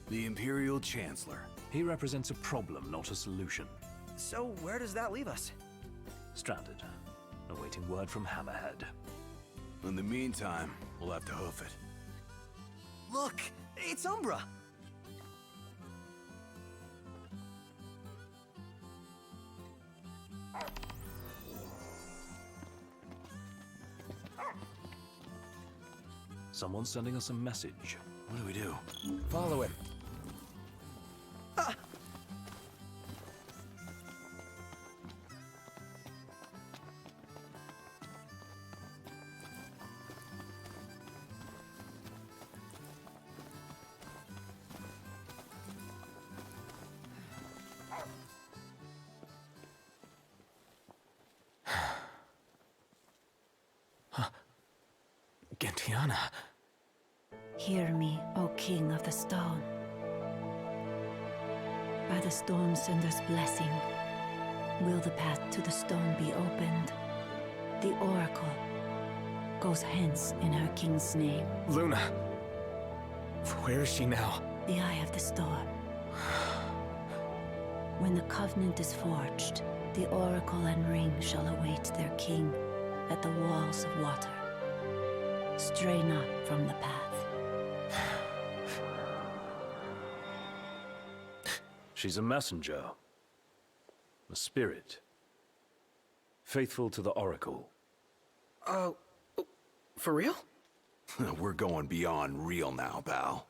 The Imperial Chancellor. He represents a problem, not a solution. So where does that leave us? Stranded, awaiting word from Hammerhead. In the meantime, we'll have to hoof it. Look! It's Umbra! Someone's sending us a message. What do we do? Follow him. Gentiana. Hear me, O King of the Stone. By the Stormsender's blessing, will the path to the stone be opened? The Oracle goes hence in her king's name. Luna. Where is she now? The Eye of the Storm. When the Covenant is forged, the Oracle and Ring shall await their king at the walls of water. Stray not from the path. She's a messenger. A spirit. Faithful to the Oracle. For real? We're going beyond real now, pal.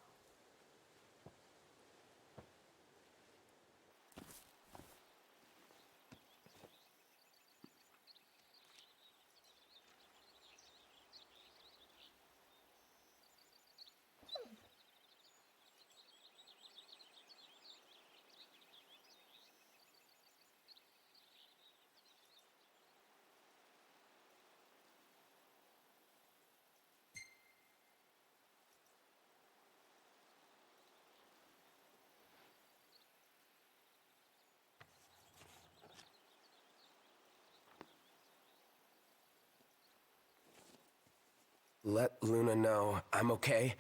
let Luna know I'm okay,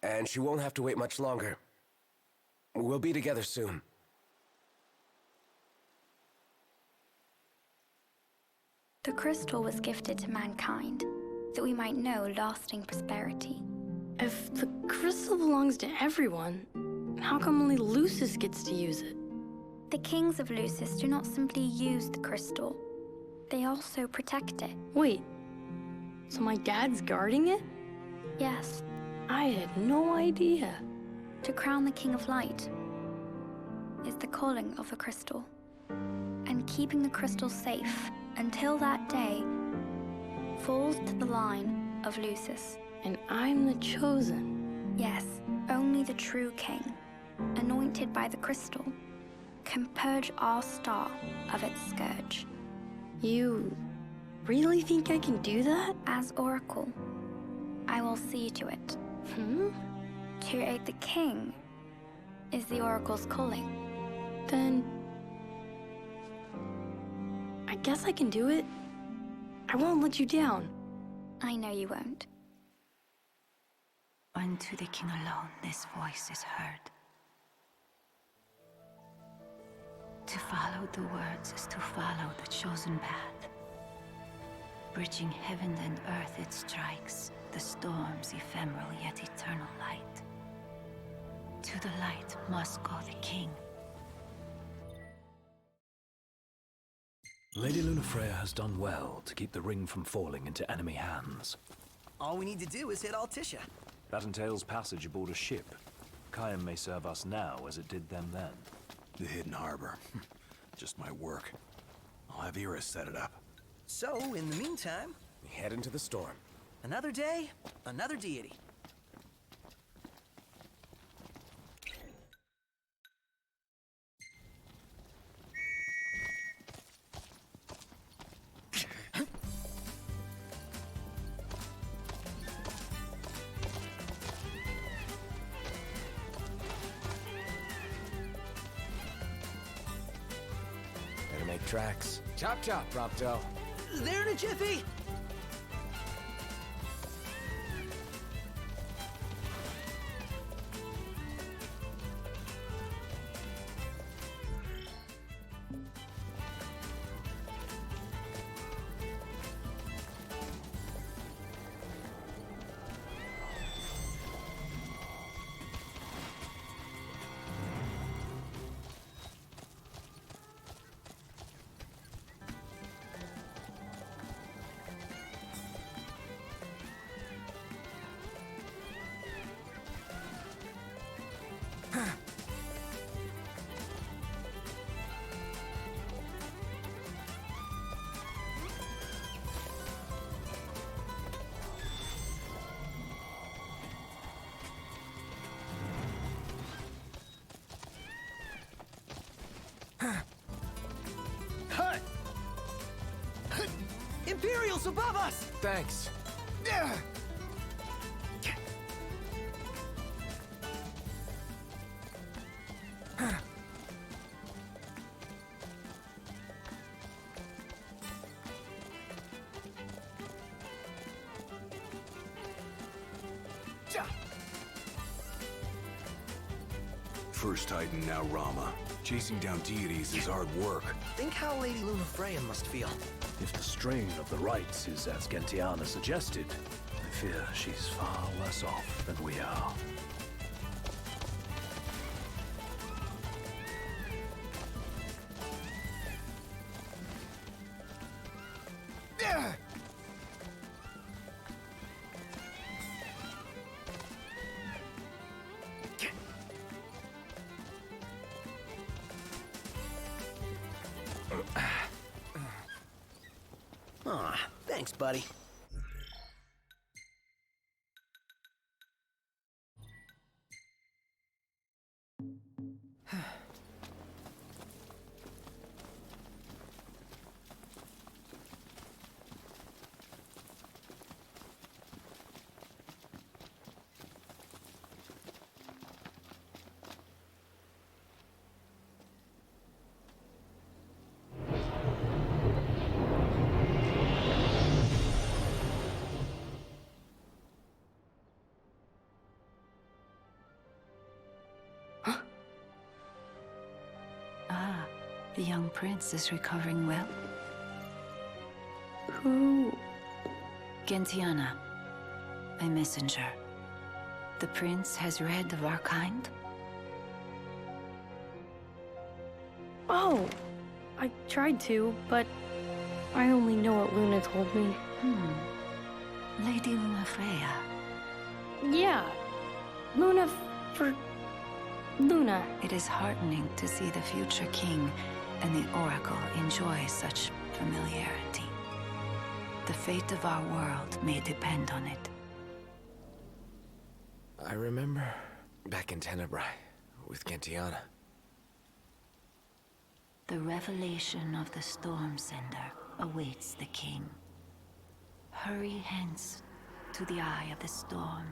and she won't have to wait much longer. We'll be together soon. The crystal was gifted to mankind, that we might know lasting prosperity. If the crystal belongs to everyone, how come only Lucis gets to use it? The kings of Lucis do not simply use the crystal, they also protect it. Wait, so my dad's guarding it? Yes. I had no idea. To crown the King of Light is the calling of the crystal, and keeping the crystal safe until that day falls to the line of Lucis. And I'm the chosen. Yes, only the true king, anointed by the crystal, can purge our star of its scourge. You really think I can do that? As Oracle, I will see to it. To aid the king is the Oracle's calling. Then I guess I can do it. I won't let you down. I know you won't. Unto the king alone this voice is heard. To follow the words is to follow the chosen path. Bridging heaven and earth it strikes, the storm's ephemeral yet eternal light. To the light must go the king. Lady Lunafreya has done well to keep the ring from falling into enemy hands. All we need to do is hit Altissia. That entails passage aboard a ship. Khaim may serve us now as it did them then. The hidden harbor. Just my work. I'll have Iris set it up. So, in the meantime, we head into the storm. Another day, another deity. Better make tracks. Chop chop, Prompto. There in a jiffy! Imperials above us! Thanks. First Titan, now Rama. Chasing down deities is hard work. Think how Lady Lunafreya must feel. If the strain of the rites is as Gentiana suggested, I fear she's far worse off than we are. Aw, thanks, buddy. The young prince is recovering well. Who? Gentiana, a messenger. The prince has read of our kind. Oh, I tried to, but I only know what Luna told me. Lady Luna Freya. Yeah, Luna for Luna. It is heartening to see the future king and the Oracle enjoy such familiarity. The fate of our world may depend on it. I remember back in Tenebrae with Gentiana. The revelation of the Storm Sender awaits the king. Hurry hence to the eye of the storm.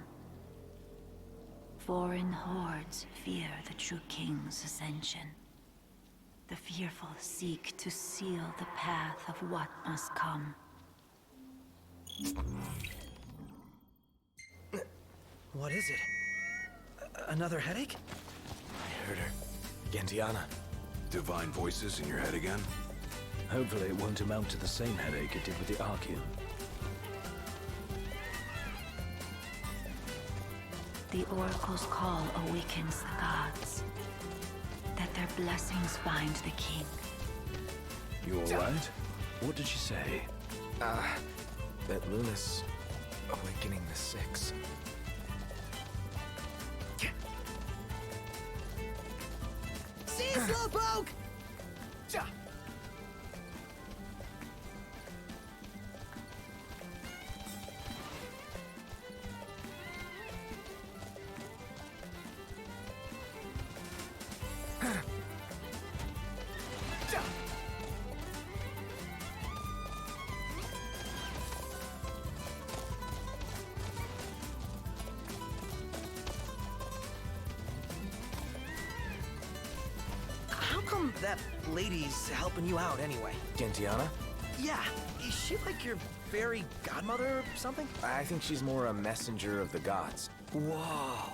Foreign hordes fear the true king's ascension. The fearful seek to seal the path of what must come. What is it? Another headache? I heard her. Gentiana. Divine voices in your head again? Hopefully it won't amount to the same headache it did with the Archean. The Oracle's call awakens the gods. That their blessings bind the king. You alright? What did she say? That Luna's awakening the Six. See, Slowpoke! How come that lady's helping you out anyway? Gentiana? Yeah, is she like your fairy godmother or something? I think she's more a messenger of the gods. Whoa.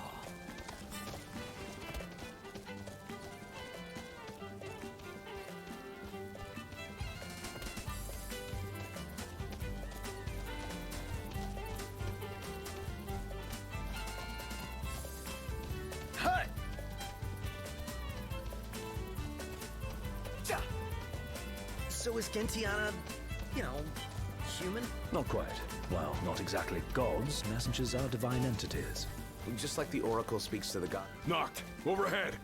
So is Gentiana, you know, human? Not quite. Well, not exactly gods. Messengers are divine entities. Just like the Oracle speaks to the god. Knocked! Overhead!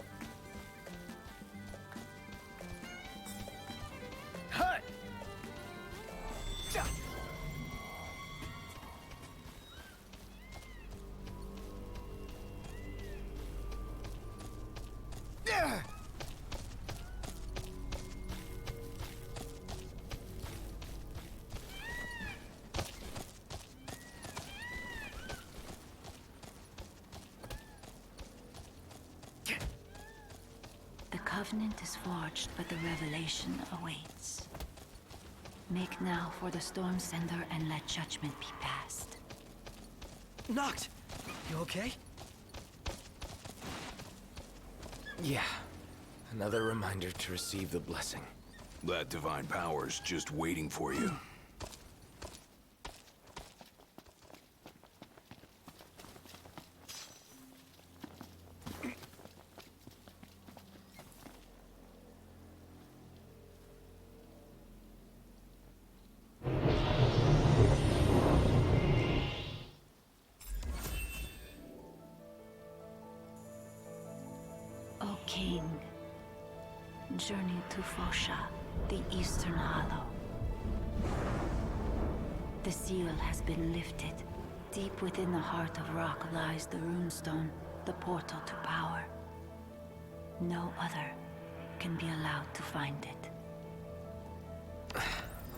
The covenant is forged, but the revelation awaits. Make now for the Storm Sender and let judgment be passed. Knocked! You okay? Yeah. Another reminder to receive the blessing. That divine power's just waiting for you. O King, journey to Fosha, the Eastern Hollow. The seal has been lifted. Deep within the heart of rock lies the runestone, the portal to power. No other can be allowed to find it.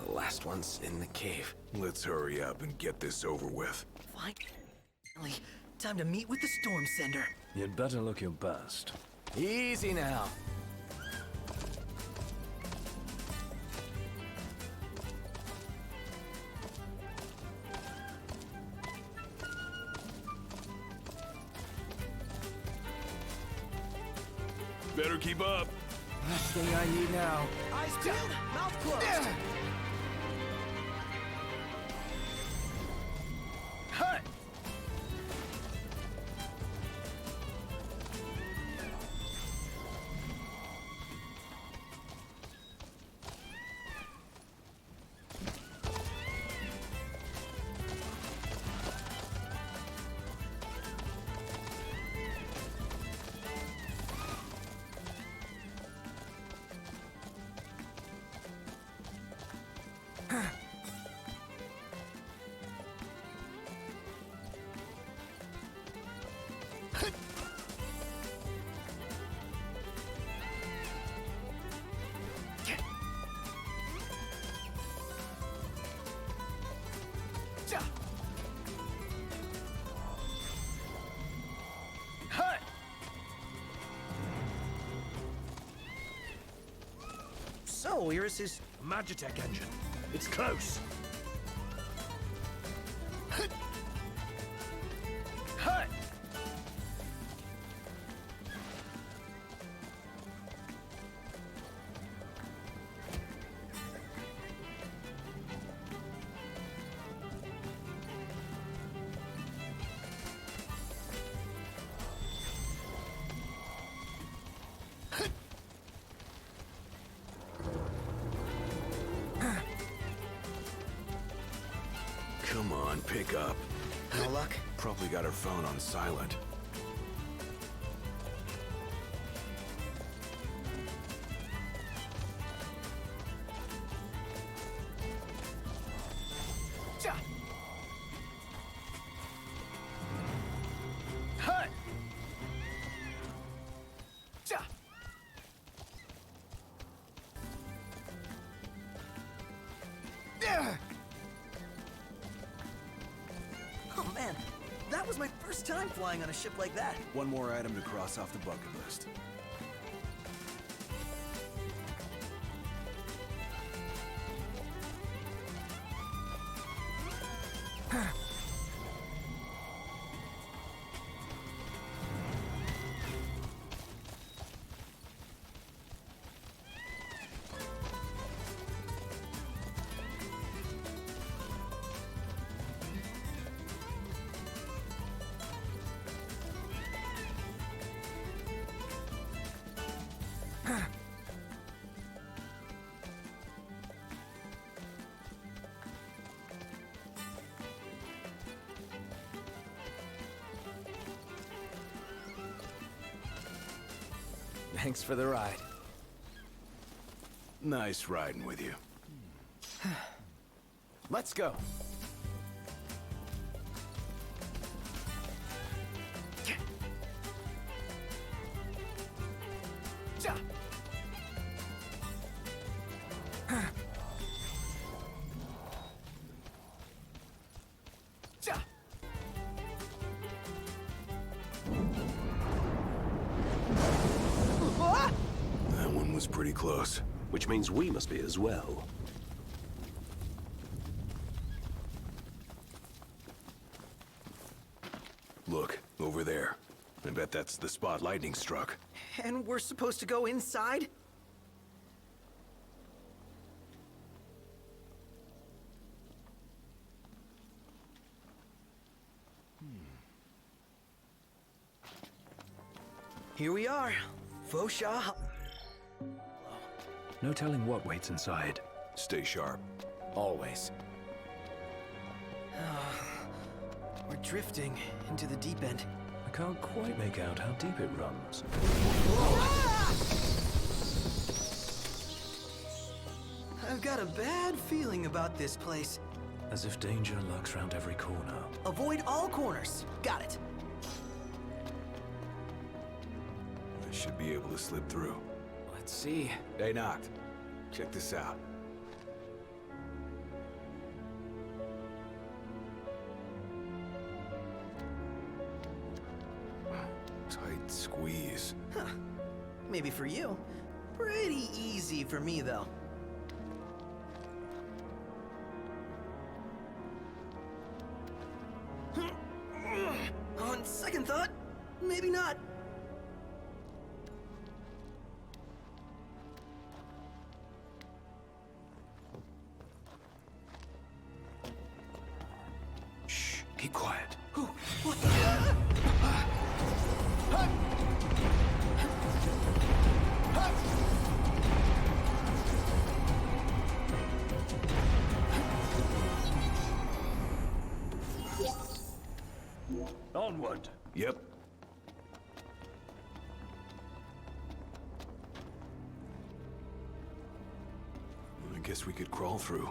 The last one's in the cave. Let's hurry up and get this over with. Finally, time to meet with the Storm Sender. You'd better look your best. Easy now. Better keep up. Last thing I need now. Eyes peeled, mouth closed. Hut! So, Iris is... Magitech engine. It's close. Hut! Come on, pick up. No luck? Probably got her phone on silent. Hut! Oh man, that was my first time flying on a ship like that. One more item to cross off the bucket list. Thanks for the ride. Nice riding with you. Let's go. That one was pretty close. Which means we must be as well. Look, over there. I bet that's the spot lightning struck. And we're supposed to go inside? Here we are. Fosha. No telling what waits inside. Stay sharp. Always. We're drifting into the deep end. I can't quite make out how deep it runs. I've got a bad feeling about this place. As if danger lurks round every corner. Avoid all corners. Got it. I should be able to slip through. Let's see. Hey, Noct. Check this out. Tight squeeze. Huh. Maybe for you. Pretty easy for me, though. On second thought, maybe not. Keep quiet. What the? Onward. Yep. I guess we could crawl through.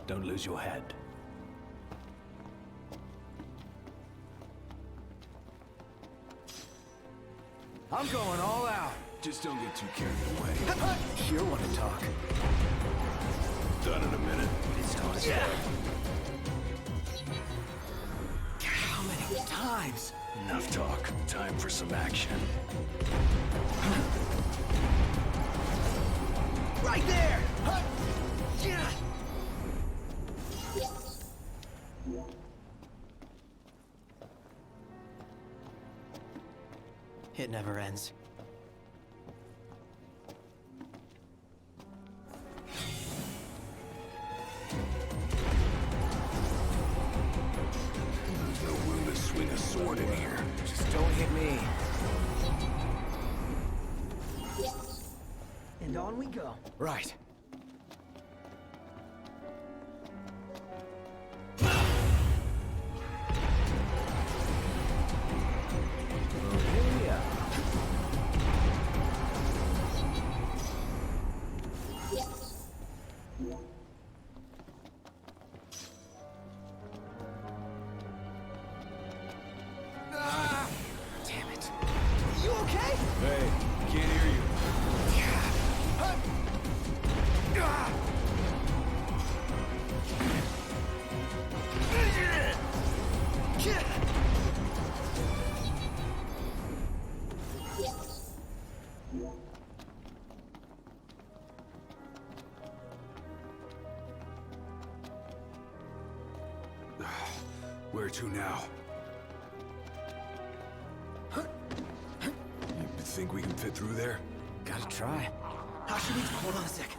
Don't lose your head. I'm going all out. Just don't get too carried away. Sure want to talk. Done in a minute. It's time to start. How many times? Enough talk. Time for some action. Right there! Yeah. It never ends. There's no room to swing a sword in here. Just don't hit me. And on we go. Right. Damn it. You okay? Hey, can't hear you. Where to now? You think we can fit through there? Gotta try. How should we... Hold on a sec.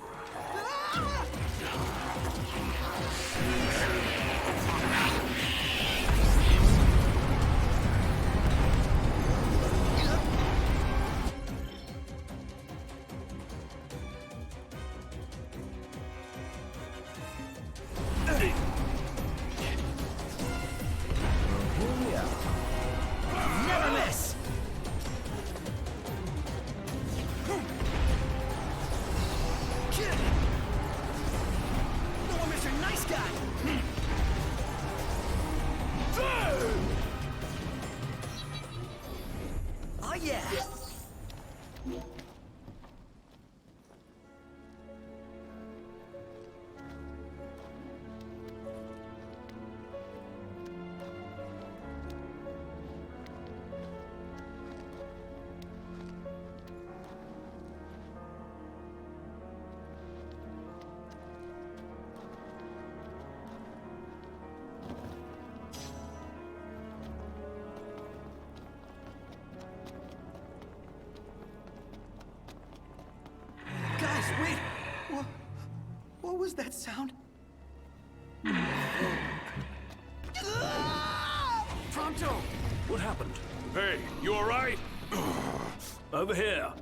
Never miss! No more Mr. Nice Guy! Oh yeah! Guys, wait! What was that sound? Pronto! What happened? Hey, you alright? Over here.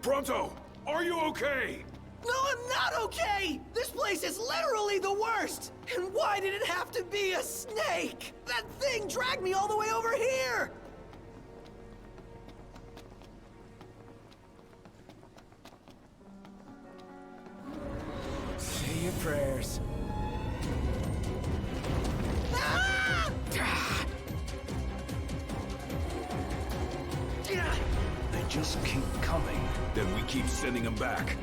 Pronto! Are you okay? No, I'm not okay! This place is literally the worst! And why did it have to be a snake? That thing dragged me all the way over here! Say your prayers. Ah! They just keep coming. Then we keep sending them back.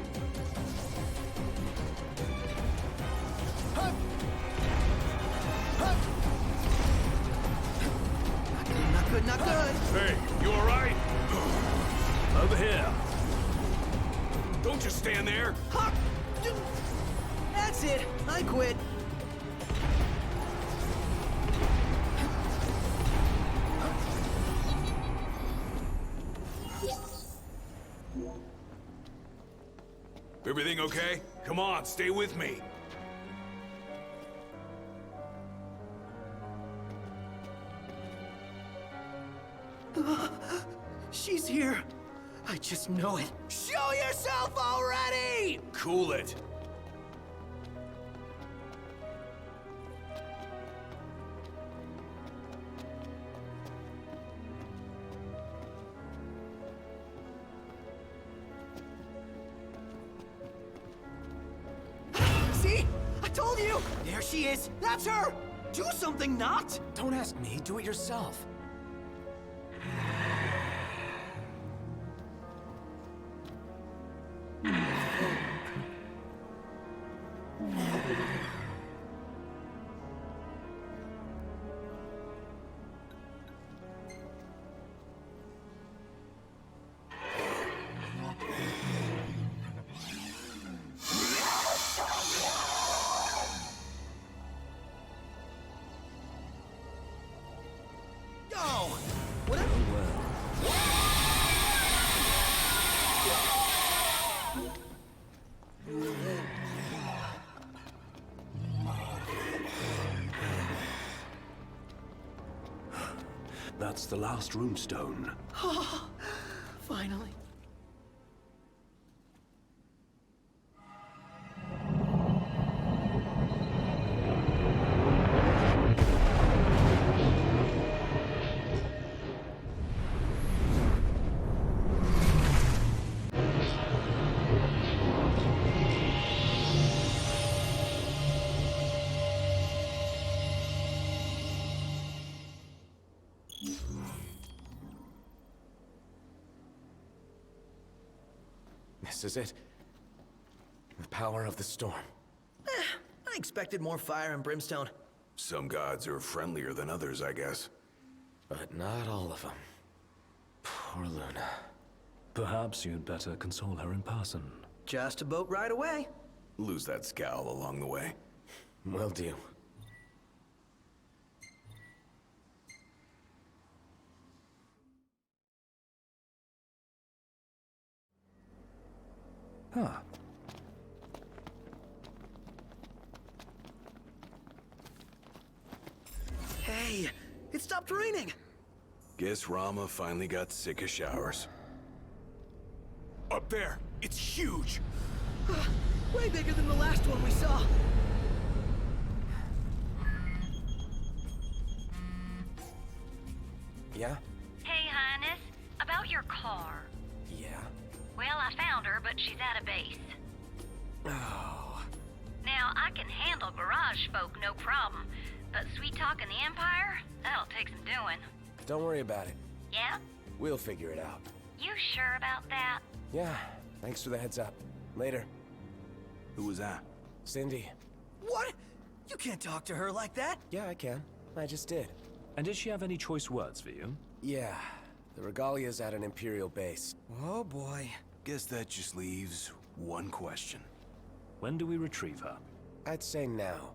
Not good, not good! Hey, you alright? Over here. Don't just stand there! Huh. That's it! I quit! Everything okay? Come on, stay with me. She's here. I just know it. Show yourself already! Cool it. See? I told you! There she is! That's her! Do something, not! Don't ask me, do it yourself. That's the last runestone. Finally. This is it. The power of the storm. I expected more fire and brimstone. Some gods are friendlier than others, I guess. But not all of them. Poor Luna. Perhaps you'd better console her in person. Just a boat ride away. Lose that scowl along the way. Will do. Huh. Hey, it stopped raining. Guess Rama finally got sick of showers. Up there! It's huge! Way bigger than the last one we saw. Yeah? Hey, Highness. About your car. Yeah? Well, I found her, but she's out of base. Oh. Now, I can handle garage folk, no problem. But sweet talking the Empire? That'll take some doing. Don't worry about it. Yeah? We'll figure it out. You sure about that? Yeah. Thanks for the heads up. Later. Who was that? Cindy. What? You can't talk to her like that. Yeah, I can. I just did. And did she have any choice words for you? Yeah. The Regalia's at an Imperial base. Oh boy. Guess that just leaves one question. When do we retrieve her? I'd say now.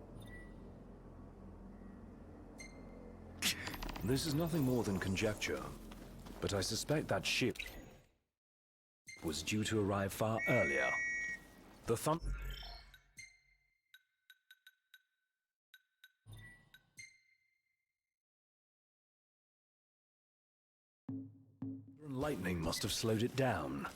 This is nothing more than conjecture, but I suspect that ship was due to arrive far earlier. The lightning must have slowed it down.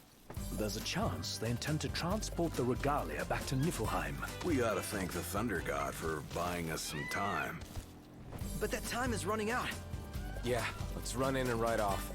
There's a chance they intend to transport the Regalia back to Niflheim. We ought to thank the Thunder God for buying us some time. But that time is running out. Yeah, let's run in and ride off.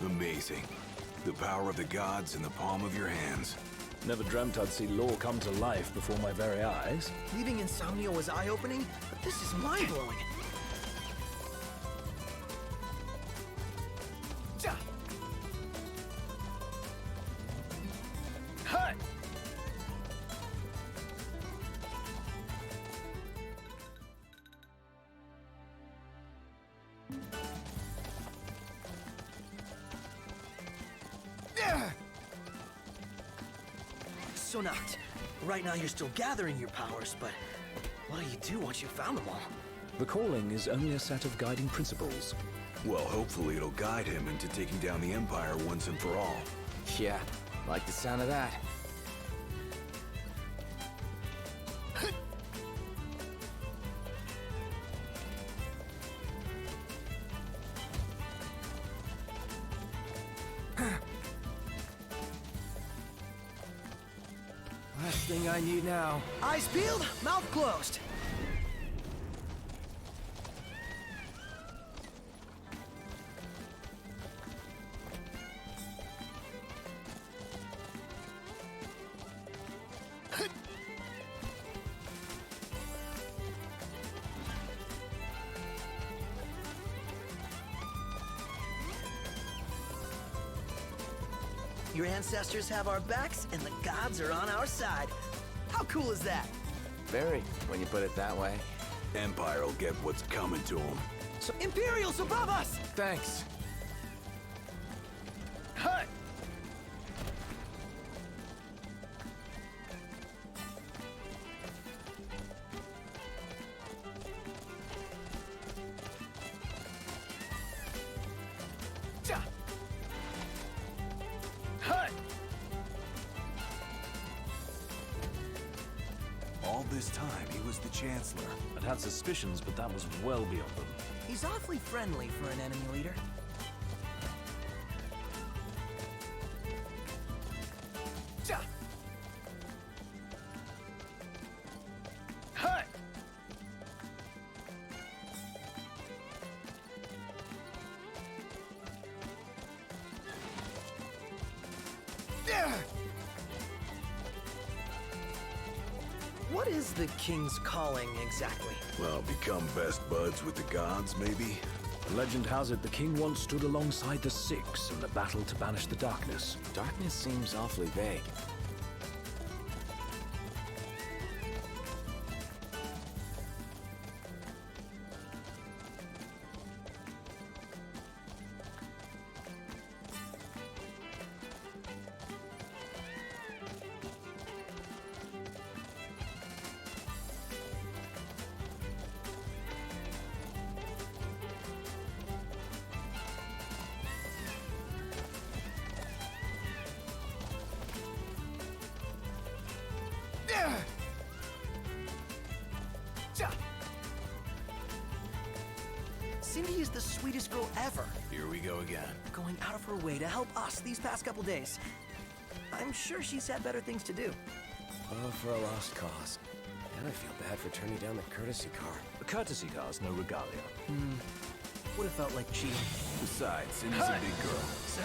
Amazing. The power of the gods in the palm of your hands. Never dreamt I'd see lore come to life before my very eyes. Leaving Insomnia was eye-opening, but this is mind-blowing. So Noct, right now you're still gathering your powers, but what do you do once you've found them all? The calling is only a set of guiding principles. Well, hopefully it'll guide him into taking down the Empire once and for all. Yeah, like the sound of that. Last thing I need now. Eyes peeled, mouth closed. Your ancestors have our backs, and the gods are on our side. How cool is that? Very, when you put it that way. Empire'll get what's coming to him. So Imperials above us! Thanks. Hut! All this time, he was the Chancellor. I'd had suspicions, but that was well beyond them. He's awfully friendly for an enemy leader. What is the King's calling exactly? Well, become best buds with the gods, maybe? The legend has it the king once stood alongside the Six in the battle to banish the darkness. Darkness seems awfully vague. Cindy is the sweetest girl ever. Here we go again. Going out of her way to help us these past couple days. I'm sure she's had better things to do. Oh, for a lost cause. And I feel bad for turning down the courtesy car. A courtesy car's no regalia. Would have felt like cheating. Besides, Cindy's a big girl. So,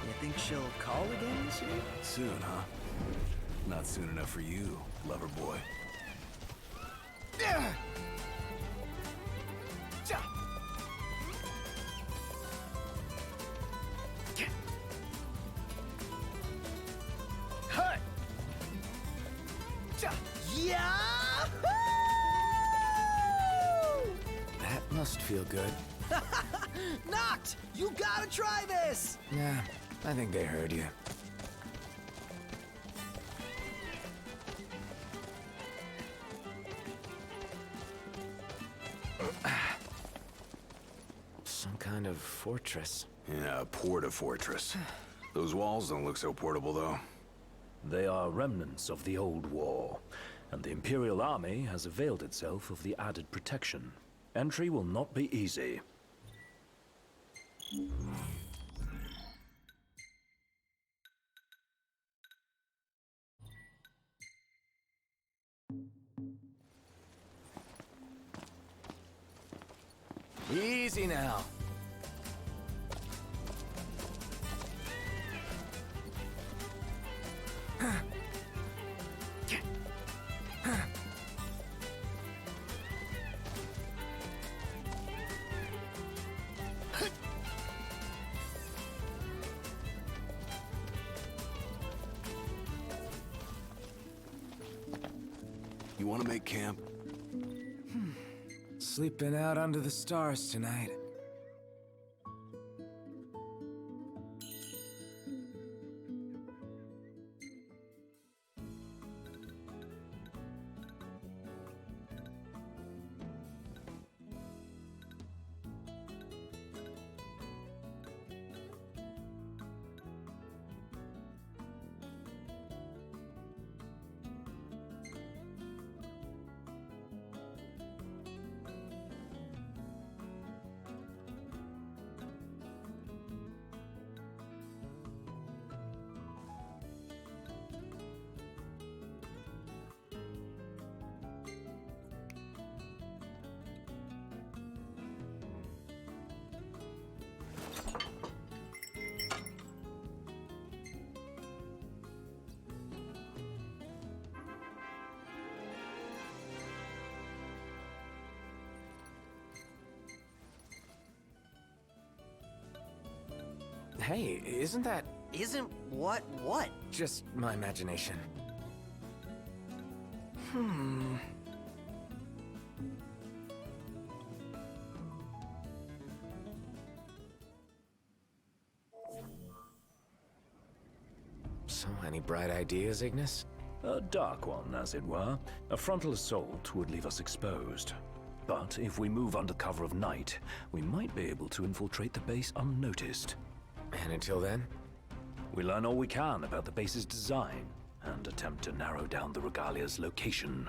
you think she'll call again this year? Soon, huh? Not soon enough for you, lover boy. Yahoo! That must feel good. Noct! You gotta try this! Nah, I think they heard you. Some kind of fortress. Yeah, a porta-fortress. Those walls don't look so portable, though. They are remnants of the old war, and the Imperial Army has availed itself of the added protection. Entry will not be easy. Easy now. You want to make camp? Sleeping out under the stars tonight. Hey, isn't that... Isn't what? just my imagination? So, any bright ideas, Ignis? A dark one, as it were. A frontal assault would leave us exposed. But if we move under cover of night, we might be able to infiltrate the base unnoticed. And until then? We learn all we can about the base's design, and attempt to narrow down the Regalia's location.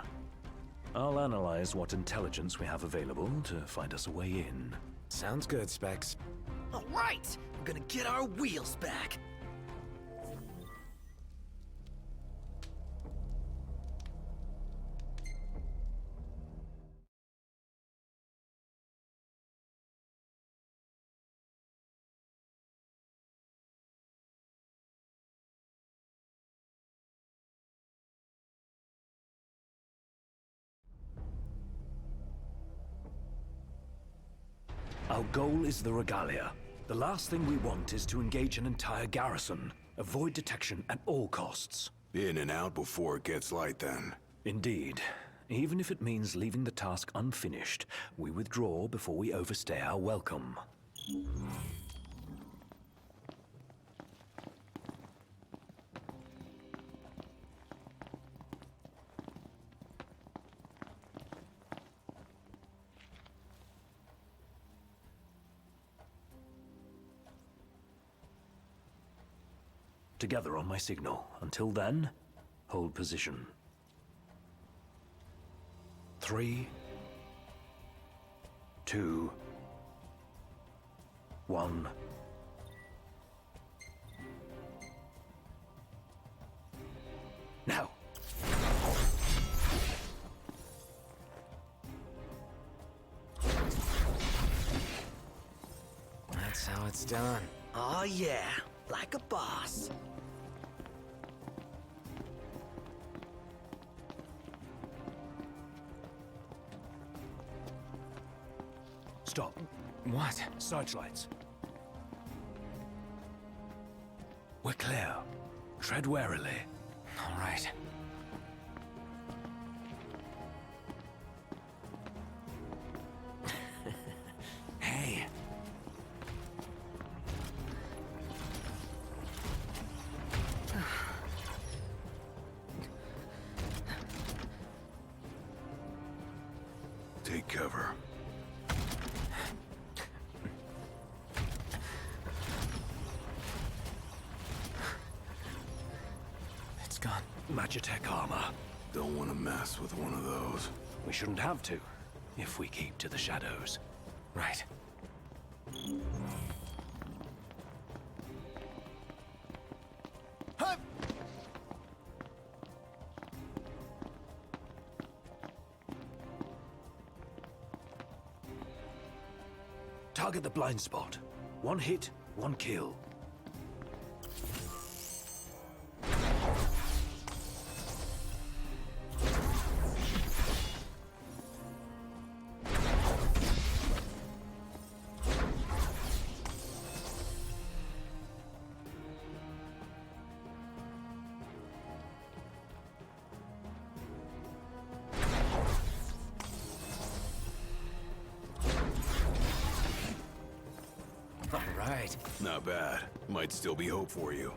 I'll analyze what intelligence we have available to find us a way in. Sounds good, Specs. All right, we're gonna get our wheels back. Our goal is the Regalia. The last thing we want is to engage an entire garrison. Avoid detection at all costs. In and out before it gets light, then. Indeed. Even if it means leaving the task unfinished, we withdraw before we overstay our welcome. Together on my signal. Until then, hold position. 3, 2, 1. Now! That's how it's done. Oh yeah, like a boss. Stop. What? Searchlights. We're clear. Tread warily. All right. Hey. Take cover. It's gone. Magitech armor. Don't want to mess with one of those. We shouldn't have to, if we keep to the shadows. Right. Hup! Target the blind spot. One hit, one kill. right. Not bad. Might still be hope for you.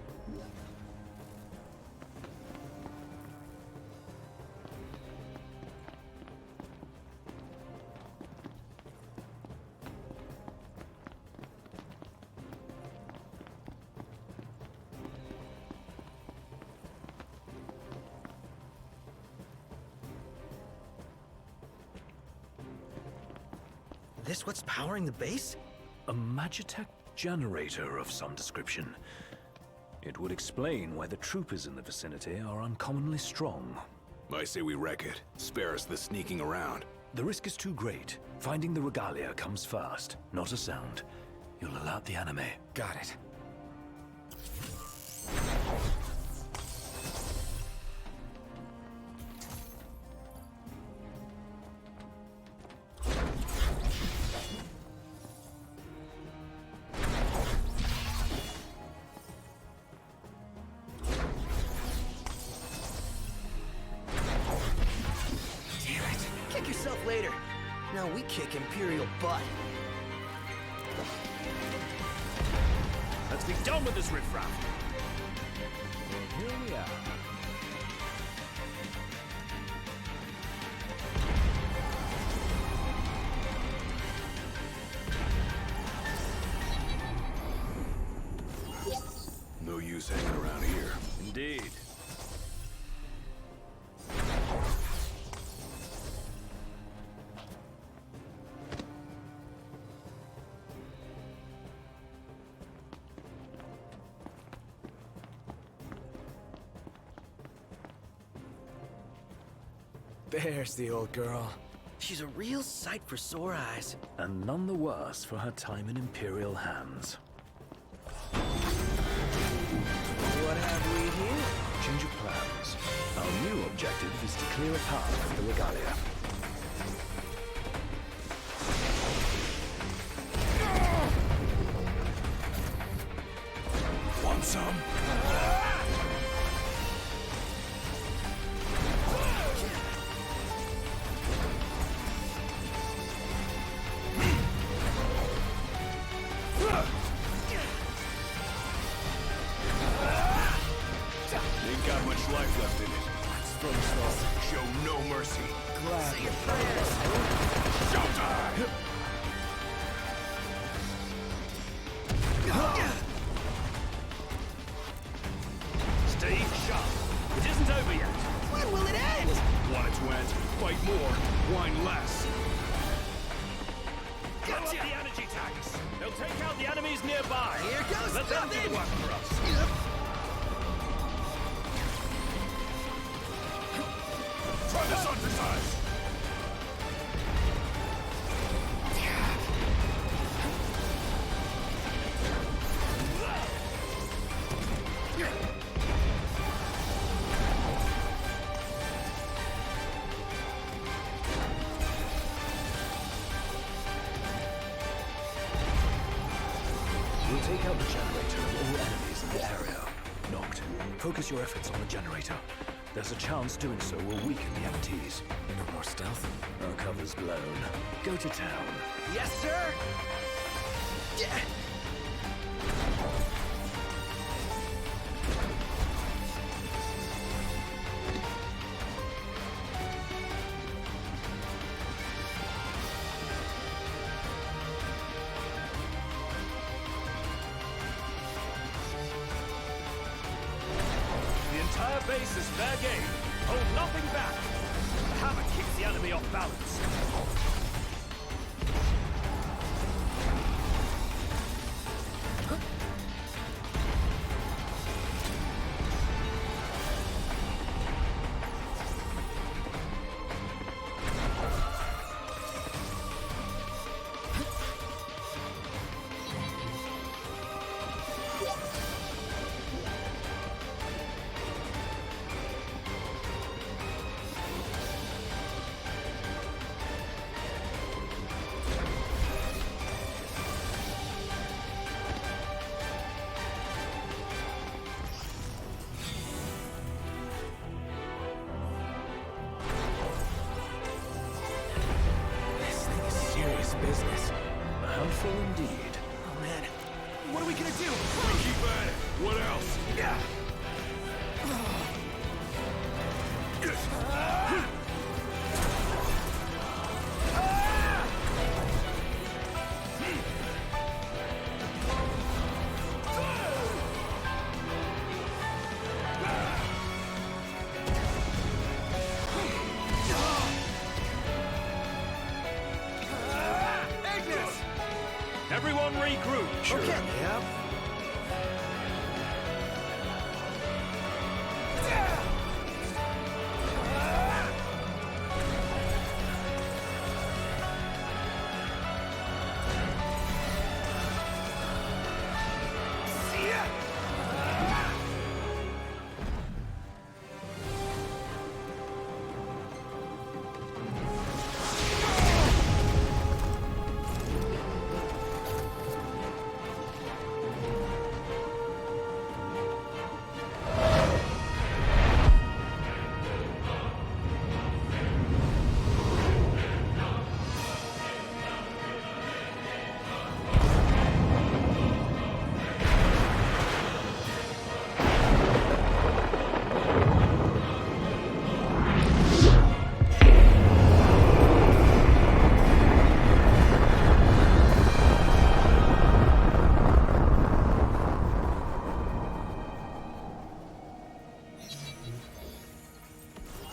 This what's powering the base? A Magitech generator of some description. It would explain why the troopers in the vicinity are uncommonly strong. I say we wreck it. Spare us the sneaking around. The risk is too great. Finding the regalia comes first, not a sound. You'll alert the anime. Got it. Kick yourself later. Now we kick Imperial butt. Let's be done with this riffraff. Here we are. No use hanging around here. Indeed. There's the old girl. She's a real sight for sore eyes. And none the worse for her time in Imperial hands. What have we here? Change of plans. Our new objective is to clear a path of the regalia. Want some? Ain't got much life left in it. Show no mercy. Say your prayers. Showtime! Stay sharp. It isn't over yet. When will it end? Want it to end? Fight more, whine less. Blow up the energy tanks. They'll take out the enemies nearby. Here goes Let them do nothing. the work for us. Try this exercise! We'll take out the generator and all enemies in the area. Noct, focus your efforts on the generator. There's a chance doing so will weaken the MTs. No more stealth. Our cover's blown. Go to town. Yes, sir. Yeah. The entire base is fair game. Hold nothing back. The hammer keeps the enemy off balance. This thing is serious business. A handful indeed. Oh man, too! We keep at it. What else? Yeah. Everyone regroup. Sure. Okay. Yep.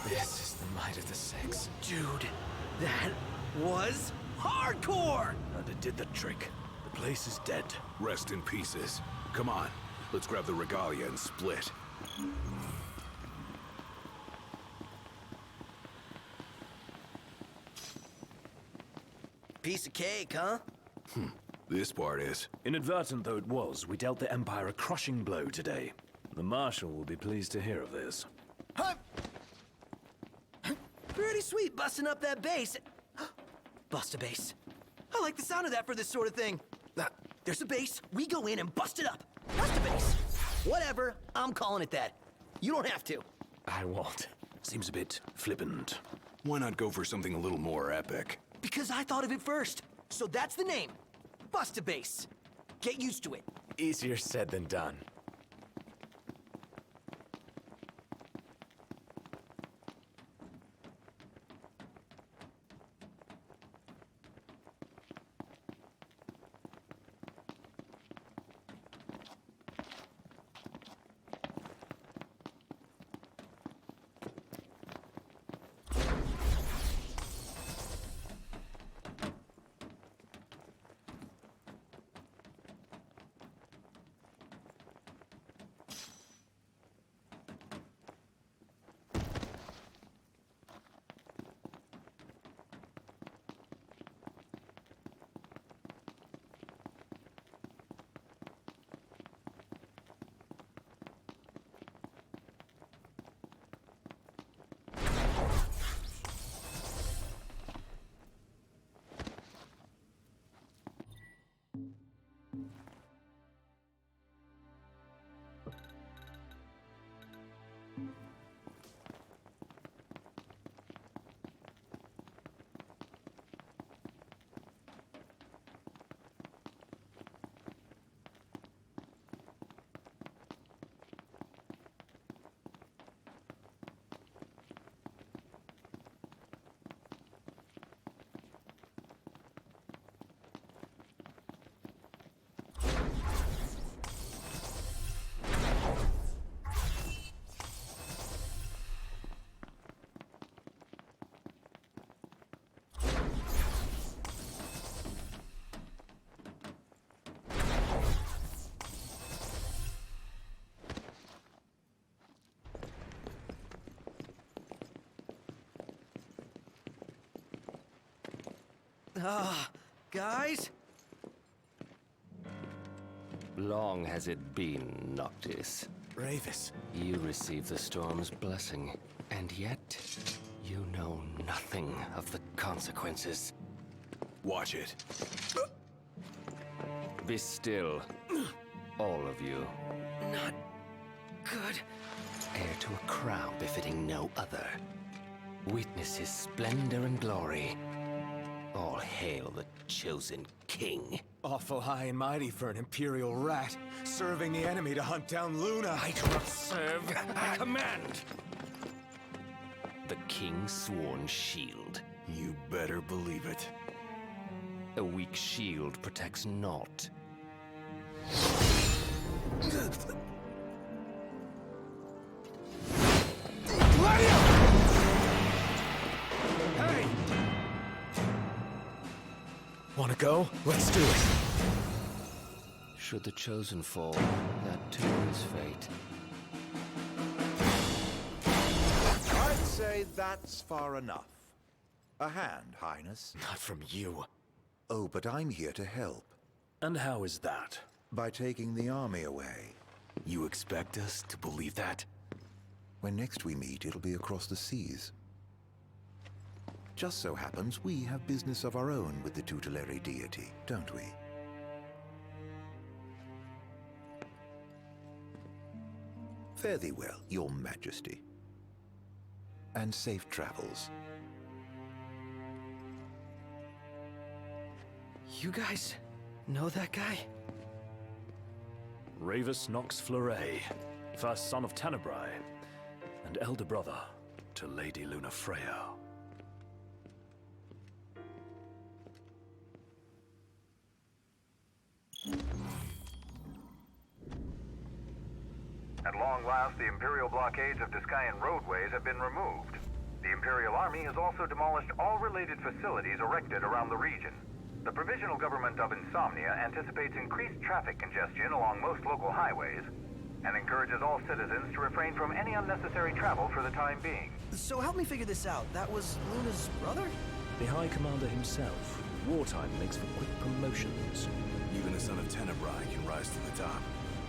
This is the might of the Six. Dude, that was hardcore! And it did the trick. The place is dead. Rest in pieces. Come on, let's grab the regalia and split. Piece of cake, huh? This part is. Inadvertent though it was, we dealt the Empire a crushing blow today. The Marshal will be pleased to hear of this. Pretty sweet busting up that base. Bust a base. I like the sound of that for this sort of thing. There's a base, we go in and bust it up. Bust a base. Whatever, I'm calling it that. You don't have to. I won't. Seems a bit flippant. Why not go for something a little more epic? Because I thought of it first. So that's the name. Bust a base. Get used to it. Easier said than done. Guys? Long has it been, Noctis. Ravis. You received the storm's blessing, and yet you know nothing of the consequences. Watch it. Be still, all of you. Not good. Heir to a crown befitting no other. Witness his splendor and glory. All hail the chosen king. Awful high and mighty for an Imperial rat, serving the enemy to hunt down Luna. I do not serve, I command! The king's sworn shield. You better believe it. A weak shield protects naught. Hey! Wanna go? Let's do it. Should the chosen fall, that too is fate. I'd say that's far enough. A hand, Highness. Not from you. Oh, but I'm here to help. And how is that? By taking the army away. You expect us to believe that? When next we meet, it'll be across the seas. Just so happens we have business of our own with the tutelary deity, don't we? Fare thee well, your majesty. And safe travels. You guys know that guy? Ravus Nox Fleuret, first son of Tenebrae, and elder brother to Lady Lunafreya. At long last, the Imperial blockades of Discayan roadways have been removed. The Imperial Army has also demolished all related facilities erected around the region. The Provisional Government of Insomnia anticipates increased traffic congestion along most local highways and encourages all citizens to refrain from any unnecessary travel for the time being. So help me figure this out. That was Luna's brother? The High Commander himself. Wartime makes for quick promotions. Even the son of Tenebrae can rise to the top.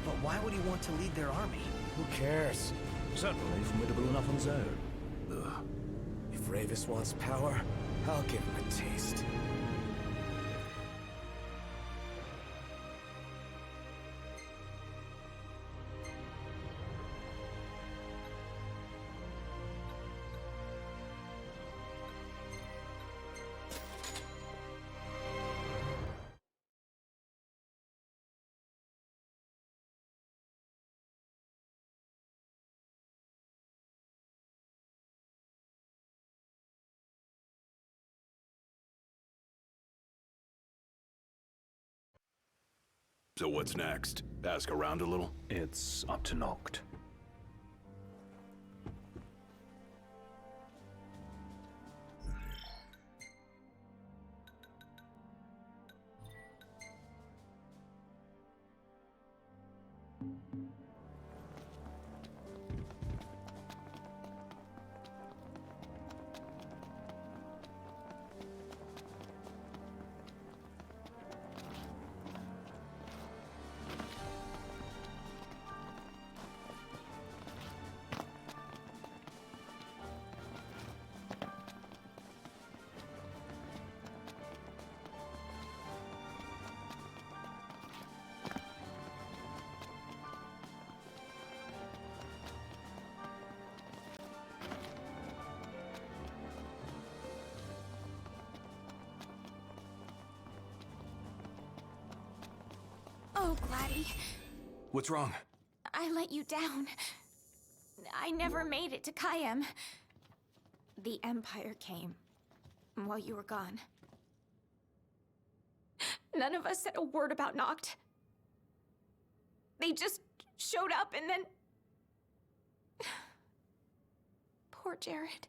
But why would he want to lead their army? Who cares? Certainly formidable enough on his own. Ugh. If Ravus wants power, I'll give him a taste. So what's next? Ask around a little? It's up to Noct. Oh, Gladdy. What's wrong? I let you down. I never made it to Kayem. The Empire came while you were gone. None of us said a word about Noct. They just showed up and then... Poor Jared.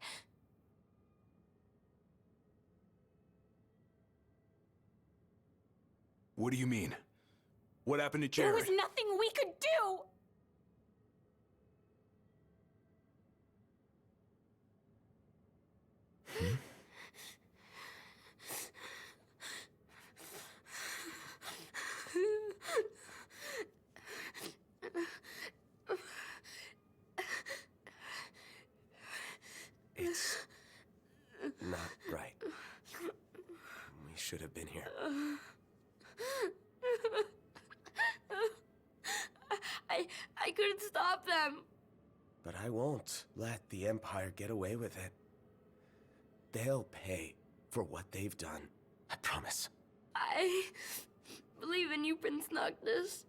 What do you mean? What happened to Jared? There was nothing we could do! It's not right. We should have been here. I couldn't stop them. But I won't let the Empire get away with it. They'll pay for what they've done. I promise. I believe in you, Prince Noctis.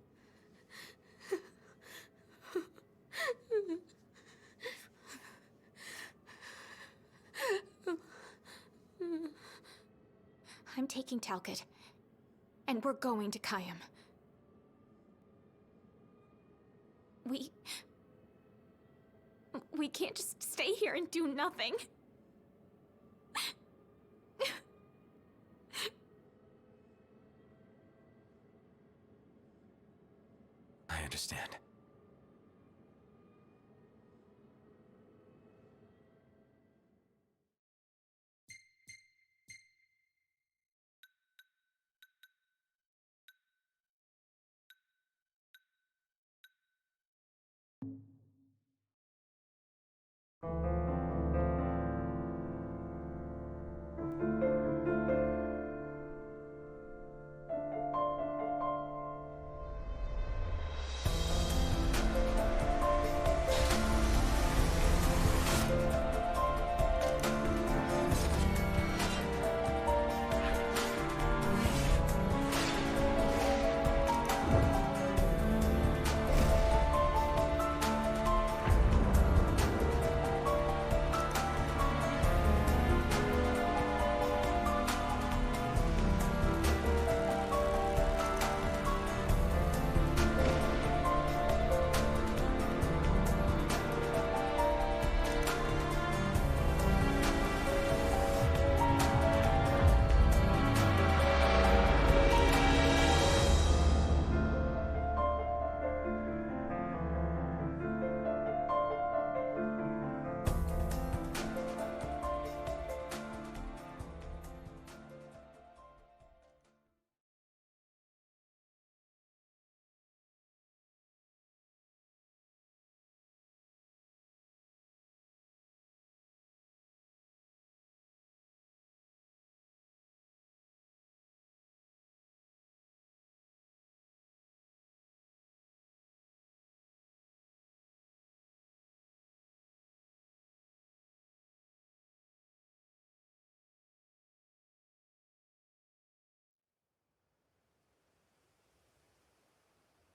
I'm taking Talcott, and we're going to Kayam. We can't just stay here and do nothing. I understand.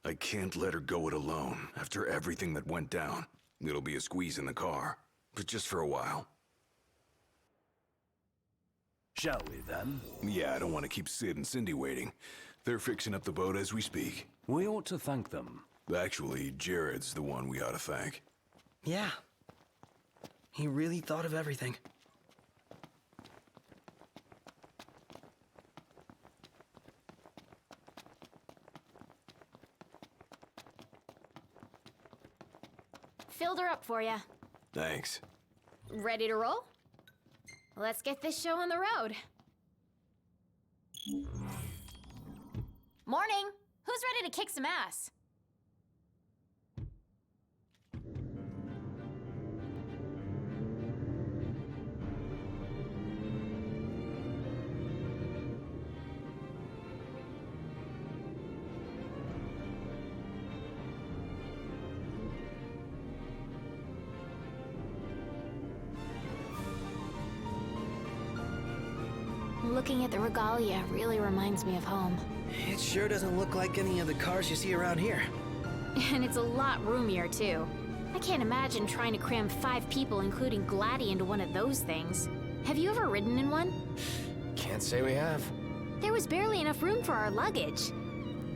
I can't let her go it alone, after everything that went down. It'll be a squeeze in the car, but just for a while. Shall we, then? Yeah, I don't want to keep Sid and Cindy waiting. They're fixing up the boat as we speak. We ought to thank them. Actually, Jared's the one we ought to thank. Yeah. He really thought of everything. Filled her up for you. Thanks. Ready to roll? Let's get this show on the road. Morning! Who's ready to kick some ass? Looking at the regalia really reminds me of home. It sure doesn't look like any of the cars you see around here. And it's a lot roomier, too. I can't imagine trying to cram 5 people, including Gladdy, into one of those things. Have you ever ridden in one? Can't say we have. There was barely enough room for our luggage.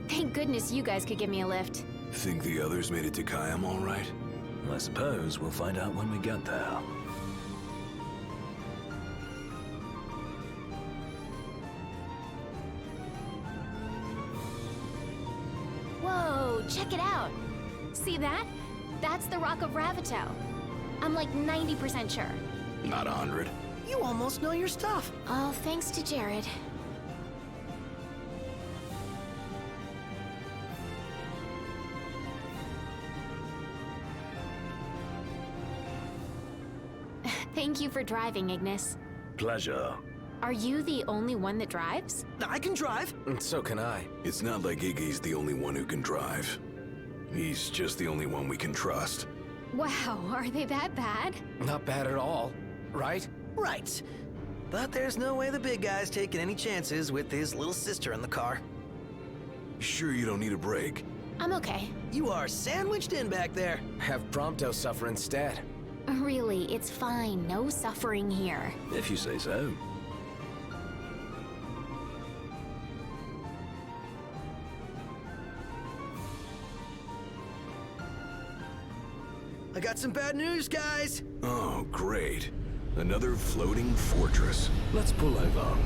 Thank goodness you guys could give me a lift. Think the others made it to Kayam all right? I suppose we'll find out when we get there. Whoa, check it out. See that? That's the Rock of Ravito. I'm like 90% sure. Not 100. You almost know your stuff. All thanks to Jared. Thank you for driving, Ignis. Pleasure. Are you the only one that drives? I can drive. And so can I. It's not like Iggy's the only one who can drive. He's just the only one we can trust. Wow, are they that bad? Not bad at all, right? Right. But there's no way the big guy's taking any chances with his little sister in the car. Sure you don't need a break? I'm okay. You are sandwiched in back there. Have Prompto suffer instead. Really, it's fine. No suffering here. If you say so. I got some bad news, guys. Oh, great. Another floating fortress. Let's pull over.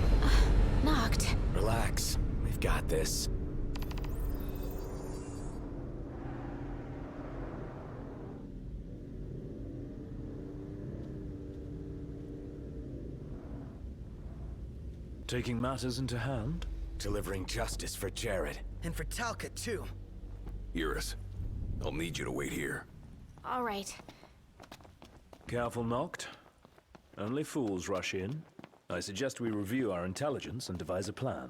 Knocked. Relax. We've got this. Taking matters into hand? Delivering justice for Jared. And for Talcott, too. Iris, I'll need you to wait here. All right. Careful, Noct. Only fools rush in. I suggest we review our intelligence and devise a plan.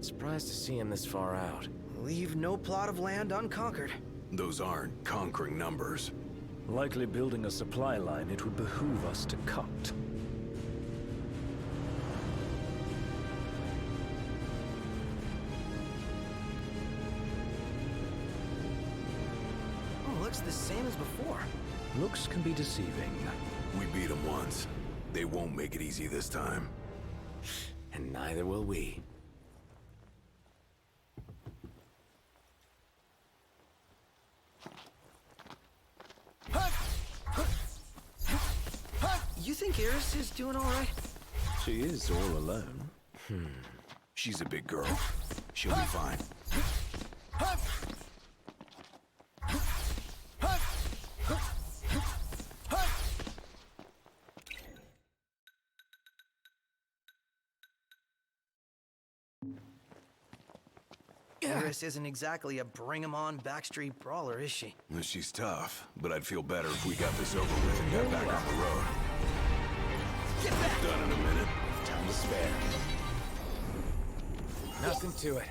Surprised to see him this far out. Leave no plot of land unconquered. Those aren't conquering numbers. Likely building a supply line it would behoove us to cut. Oh, looks the same as before. Looks can be deceiving. We beat them once. They won't make it easy this time. And neither will we. You think Iris is doing all right? She is all alone. She's a big girl. She'll be fine. Iris isn't exactly a bring-em-on backstreet brawler, is she? She's tough, but I'd feel better if we got this over with and got back on the road. Get back! Done in a minute. Time to spare. Nothing to it.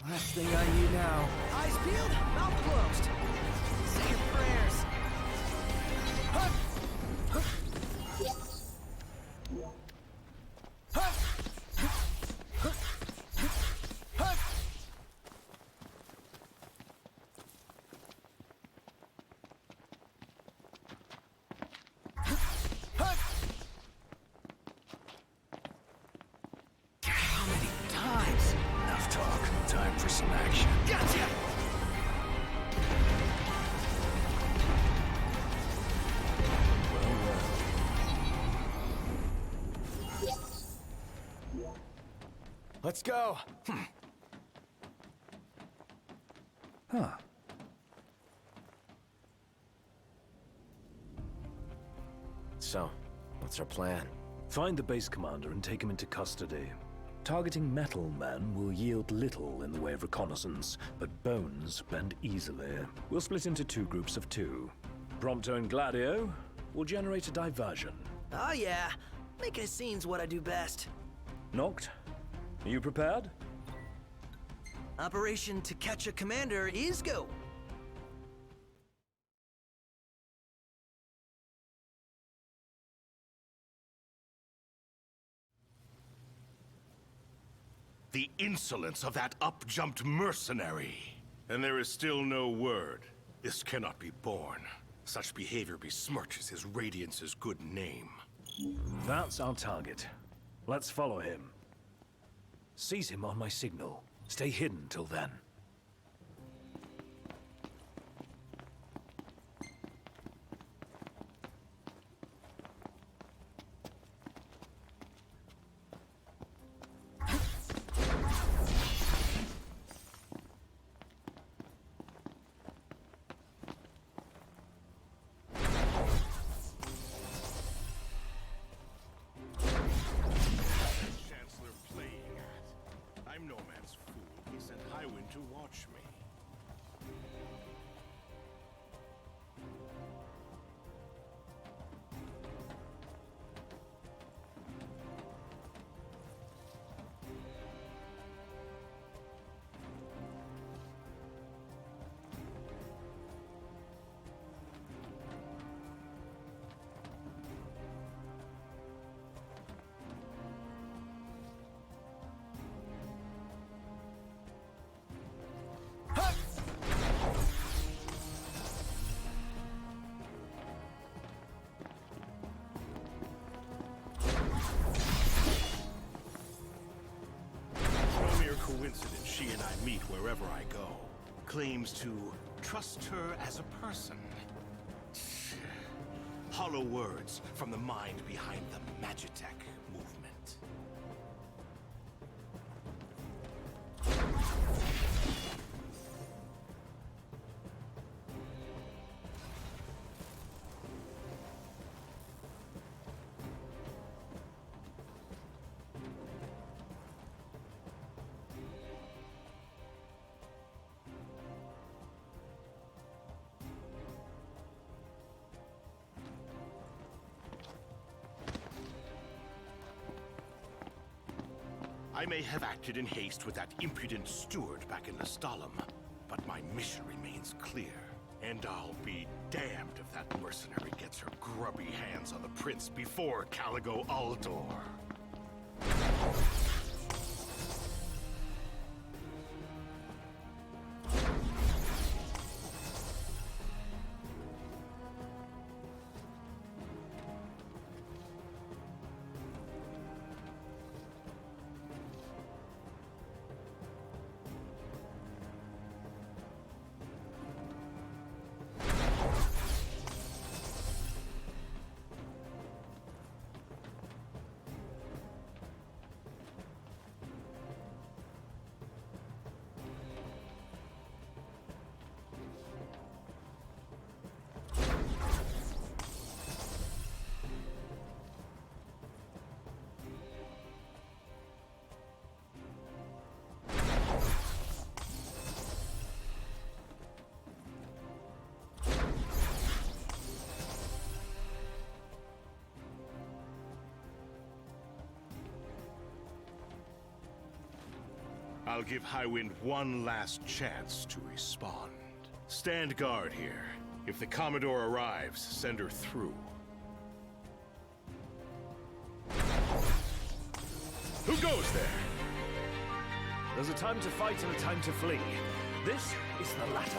Last thing I need now. Eyes peeled, mouth closed. Say your prayers. How many times? Enough talk. Time for some action. Gotcha! Let's go. Huh. So, what's our plan? Find the base commander and take him into custody. Targeting metal men will yield little in the way of reconnaissance, but bones bend easily. We'll split into 2 groups of 2. Prompto and Gladio will generate a diversion. Oh yeah, making a scene's what I do best. Noct, are you prepared? Operation To Catch a Commander is go. The insolence of that up-jumped mercenary. And there is still no word. This cannot be borne. Such behavior besmirches his Radiance's good name. That's our target. Let's follow him. Seize him on my signal. Stay hidden till then. I'm no man's fool. He sent Highwind to watch me. Coincidence she and I meet wherever I go. Claims to trust her as a person. Hollow words from the mind behind the Magitech movement. I may have acted in haste with that impudent steward back in the Stalem, but my mission remains clear. And I'll be damned if that mercenary gets her grubby hands on the prince before Caligo Uldor. I'll give Highwind one last chance to respond. Stand guard here. If the Commodore arrives, send her through. Who goes there? There's a time to fight and a time to flee. This is the latter.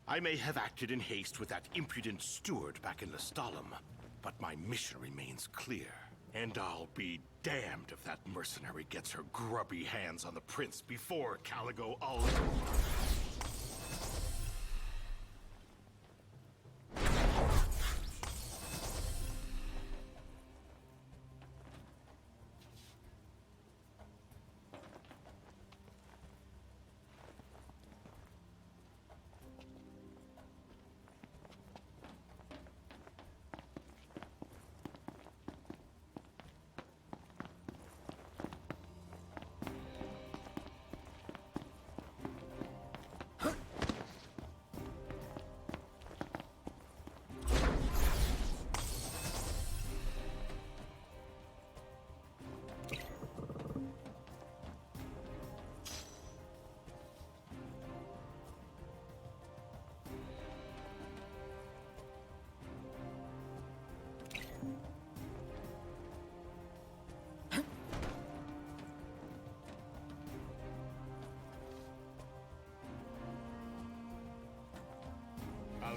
I may have acted in haste with that impudent steward back in the Stalem, but my mission remains clear. And I'll be damned if that mercenary gets her grubby hands on the prince before Caligo Uldor.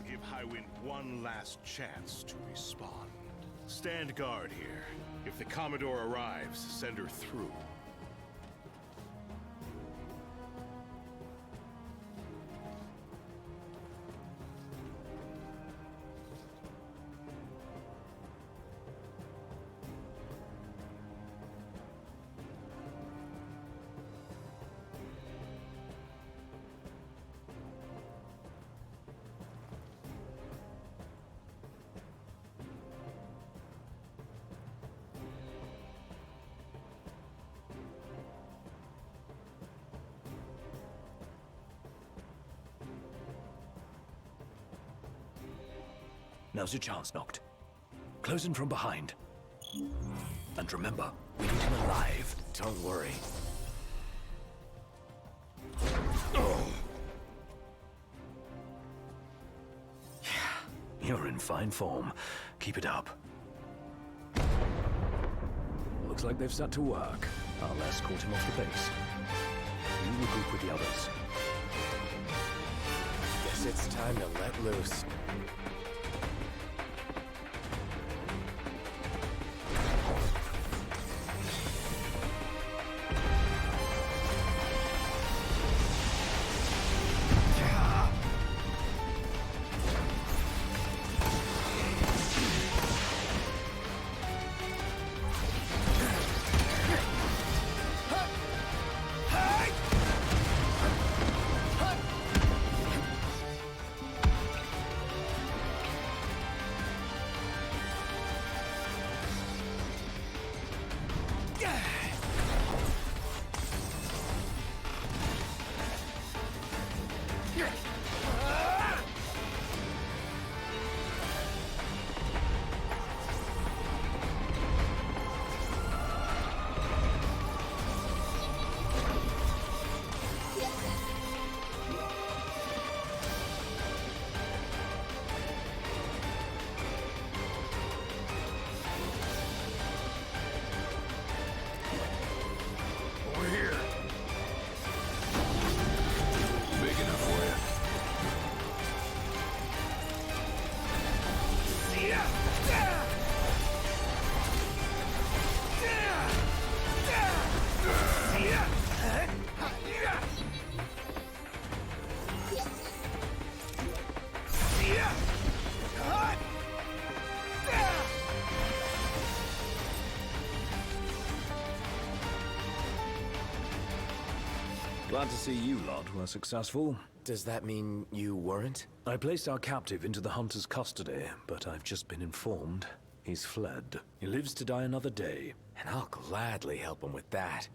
give Highwind one last chance to respond. Stand guard here. If the Commodore arrives, send her through. Now's your chance, Noct. Close in from behind. And remember, we need him alive. Don't worry. You're in fine form. Keep it up. Looks like they've set to work. I'll escort him off the base. You regroup with the others. Guess it's time to let loose. Glad to see you lot were successful. Does that mean you weren't? I placed our captive into the hunter's custody, but I've just been informed he's fled. He lives to die another day. And I'll gladly help him with that.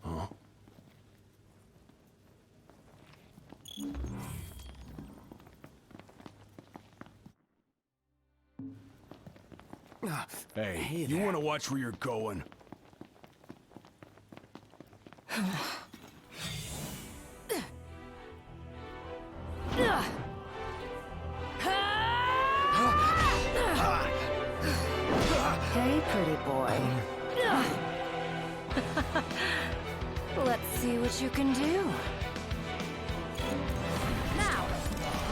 Huh? Hey, you want to watch where you're going? Hey, pretty boy. Let's see what you can do. Now,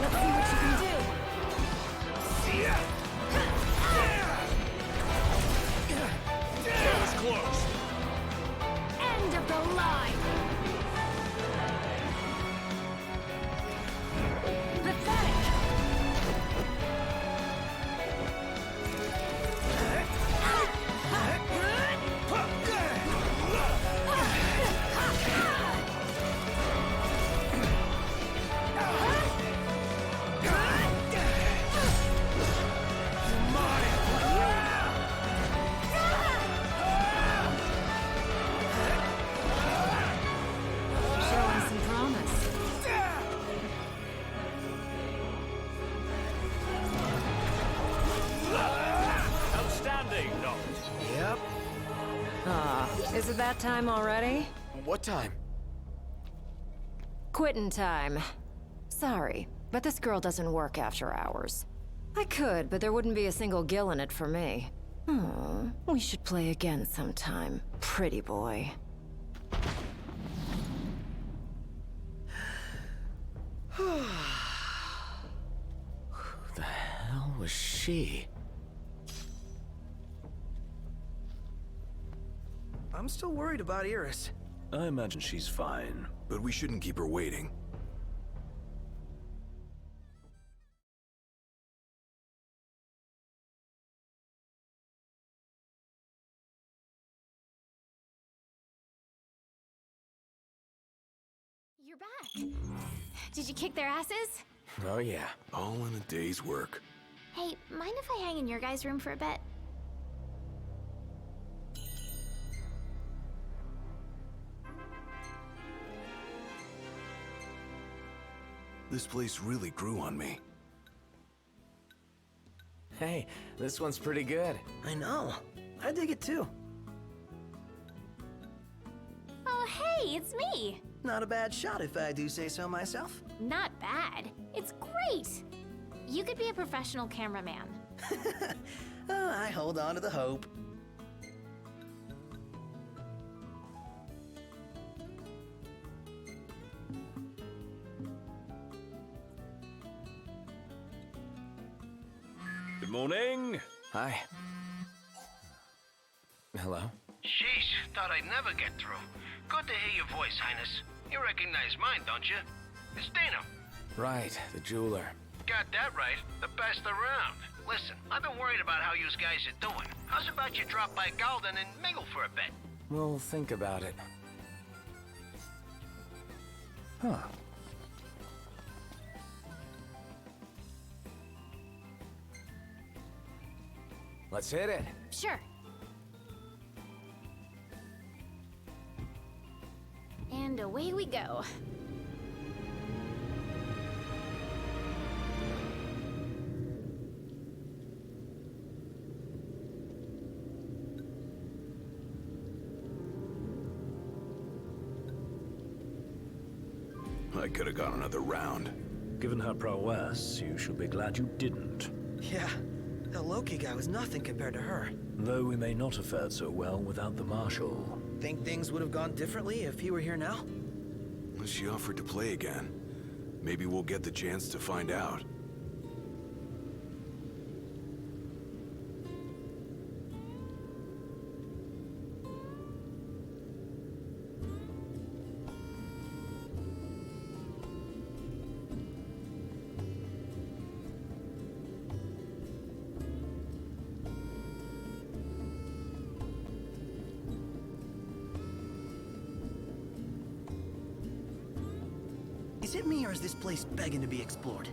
let's see what you can do. That was close. End of the line. Pathetic. Showing some promise. Outstanding, Noct. Yep. Is it that time already? What time? Quitting time. Sorry, but this girl doesn't work after hours. I could, but there wouldn't be a single gill in it for me. Oh, we should play again sometime, pretty boy. Who the hell was she? I'm still worried about Iris. I imagine she's fine. But we shouldn't keep her waiting. You're back. Did you kick their asses? Oh yeah. All in a day's work. Hey, mind if I hang in your guys' room for a bit? This place really grew on me. Hey, this one's pretty good. I know. I dig it too. Oh, hey, it's me. Not a bad shot if I do say so myself. Not bad. It's great. You could be a professional cameraman. I hold on to the hope. Good morning. Hi. Hello? Sheesh, thought I'd never get through. Good to hear your voice, Highness. You recognize mine, don't you? It's Dana. Right, the jeweler. Got that right. The best around. Listen, I've been worried about how you guys are doing. How's about you drop by Galden and mingle for a bit? We'll think about it. Huh. Let's hit it. Sure. And away we go. I could have gone another round. Given her prowess, you should be glad you didn't. Yeah, the Loki guy was nothing compared to her. Though we may not have fared so well without the Marshal. Think things would have gone differently if he were here now? She offered to play again. Maybe we'll get the chance to find out. Is it me or is this place begging to be explored?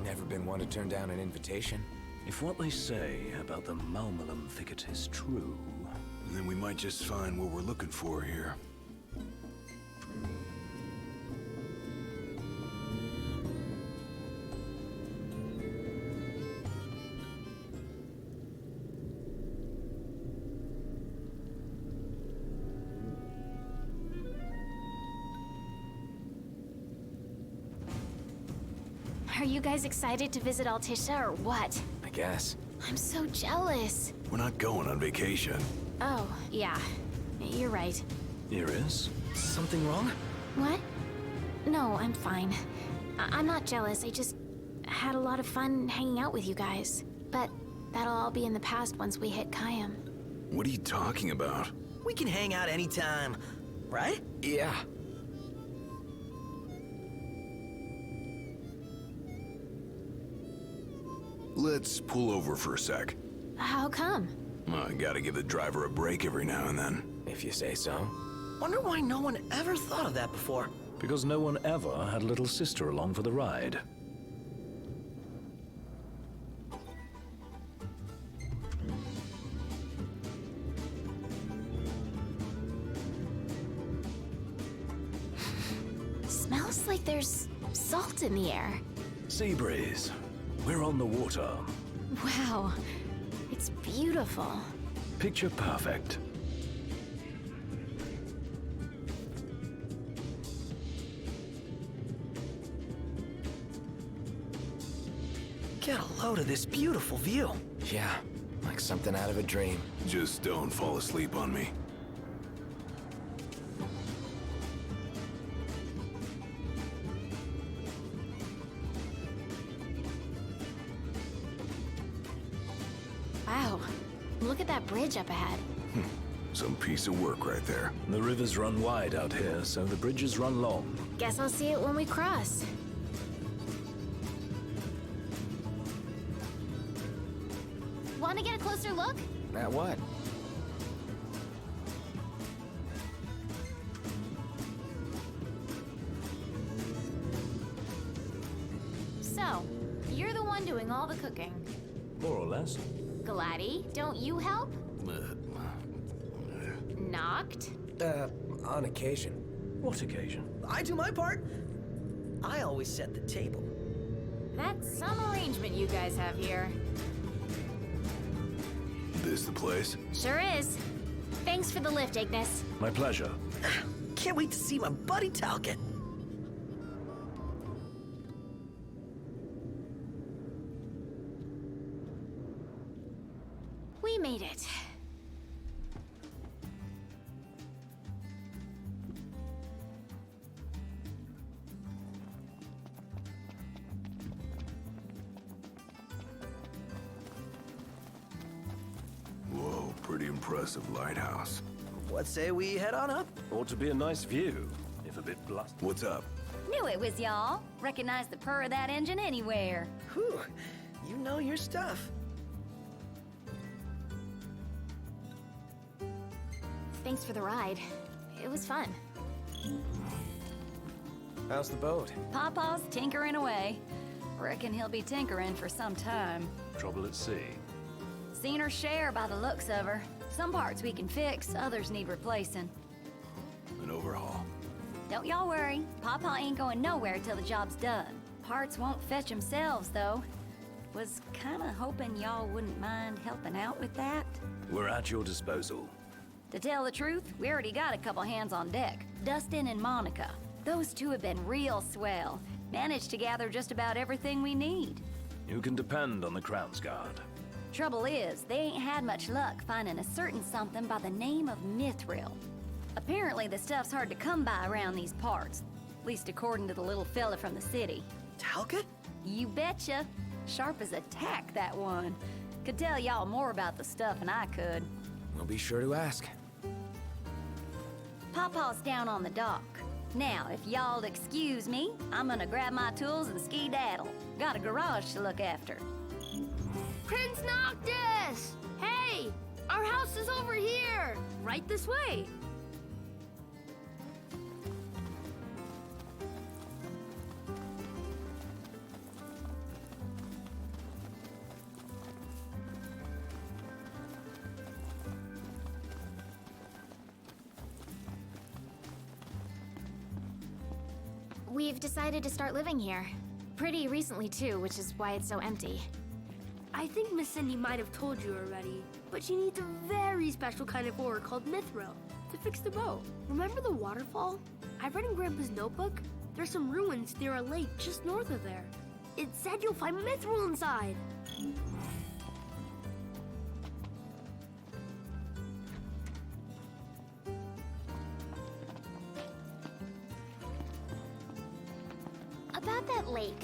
Never been one to turn down an invitation. If what they say about the Malmalum thicket is true... Then we might just find what we're looking for here. Are you guys excited to visit Altisha or what? I guess. I'm so jealous. We're not going on vacation. Oh, yeah. You're right. Iris? Something wrong? What? No, I'm fine. I'm not jealous. I just had a lot of fun hanging out with you guys. But that'll all be in the past once we hit Kayam. What are you talking about? We can hang out anytime, right? Yeah. Let's pull over for a sec. How come? Well, I gotta give the driver a break every now and then. If you say so. Wonder why no one ever thought of that before. Because no one ever had a little sister along for the ride. Smells like there's salt in the air. Sea breeze. We're on the water. Wow. It's beautiful. Picture perfect. Get a load of this beautiful view. Yeah. Like something out of a dream. Just don't fall asleep on me. Wow, look at that bridge up ahead. Some piece of work right there. The rivers run wide out here, so the bridges run long. Guess I'll see it when we cross. Want to get a closer look? At what? So, you're the one doing all the cooking. More or less. Gladdy, don't you help? Knocked? On occasion. What occasion? I do my part. I always set the table. That's some arrangement you guys have here. This the place? Sure is. Thanks for the lift, Ignis. My pleasure. Can't wait to see my buddy Talcott. We made it. Whoa, pretty impressive lighthouse. What say we head on up? Ought to be a nice view, if a bit blunt. What's up? Knew it was y'all. Recognize the purr of that engine anywhere. Whew, you know your stuff. Thanks for the ride. It was fun. How's the boat? Pawpaw's tinkering away. Reckon he'll be tinkering for some time. Trouble at sea. Seen her share by the looks of her. Some parts we can fix, others need replacing. An overhaul. Don't y'all worry. Pawpaw ain't going nowhere till the job's done. Parts won't fetch themselves, though. Was kinda hoping y'all wouldn't mind helping out with that. We're at your disposal. To tell the truth, we already got a couple hands on deck. Dustin and Monica. Those two have been real swell. Managed to gather just about everything we need. You can depend on the Crown's Guard. Trouble is, they ain't had much luck finding a certain something by the name of mithril. Apparently the stuff's hard to come by around these parts. At least according to the little fella from the city. Talcott? You betcha. Sharp as a tack, that one. Could tell y'all more about the stuff than I could. We'll be sure to ask. Pawpaw's down on the dock. Now, if y'all'll excuse me, I'm gonna grab my tools and ski-daddle. Got a garage to look after. Prince Noctis! Hey! Our house is over here! Right this way! We've decided to start living here. Pretty recently, too, which is why it's so empty. I think Miss Cindy might have told you already, but she needs a very special kind of ore called mithril to fix the boat. Remember the waterfall? I read in Grandpa's notebook. There's some ruins near a lake just north of there. It said you'll find mithril inside. About that lake.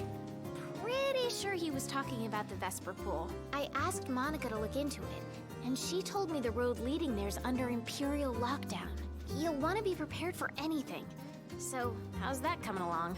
Pretty sure he was talking about the Vesper Pool. I asked Monica to look into it, and she told me the road leading there's under Imperial lockdown. You'll want to be prepared for anything. So, how's that coming along?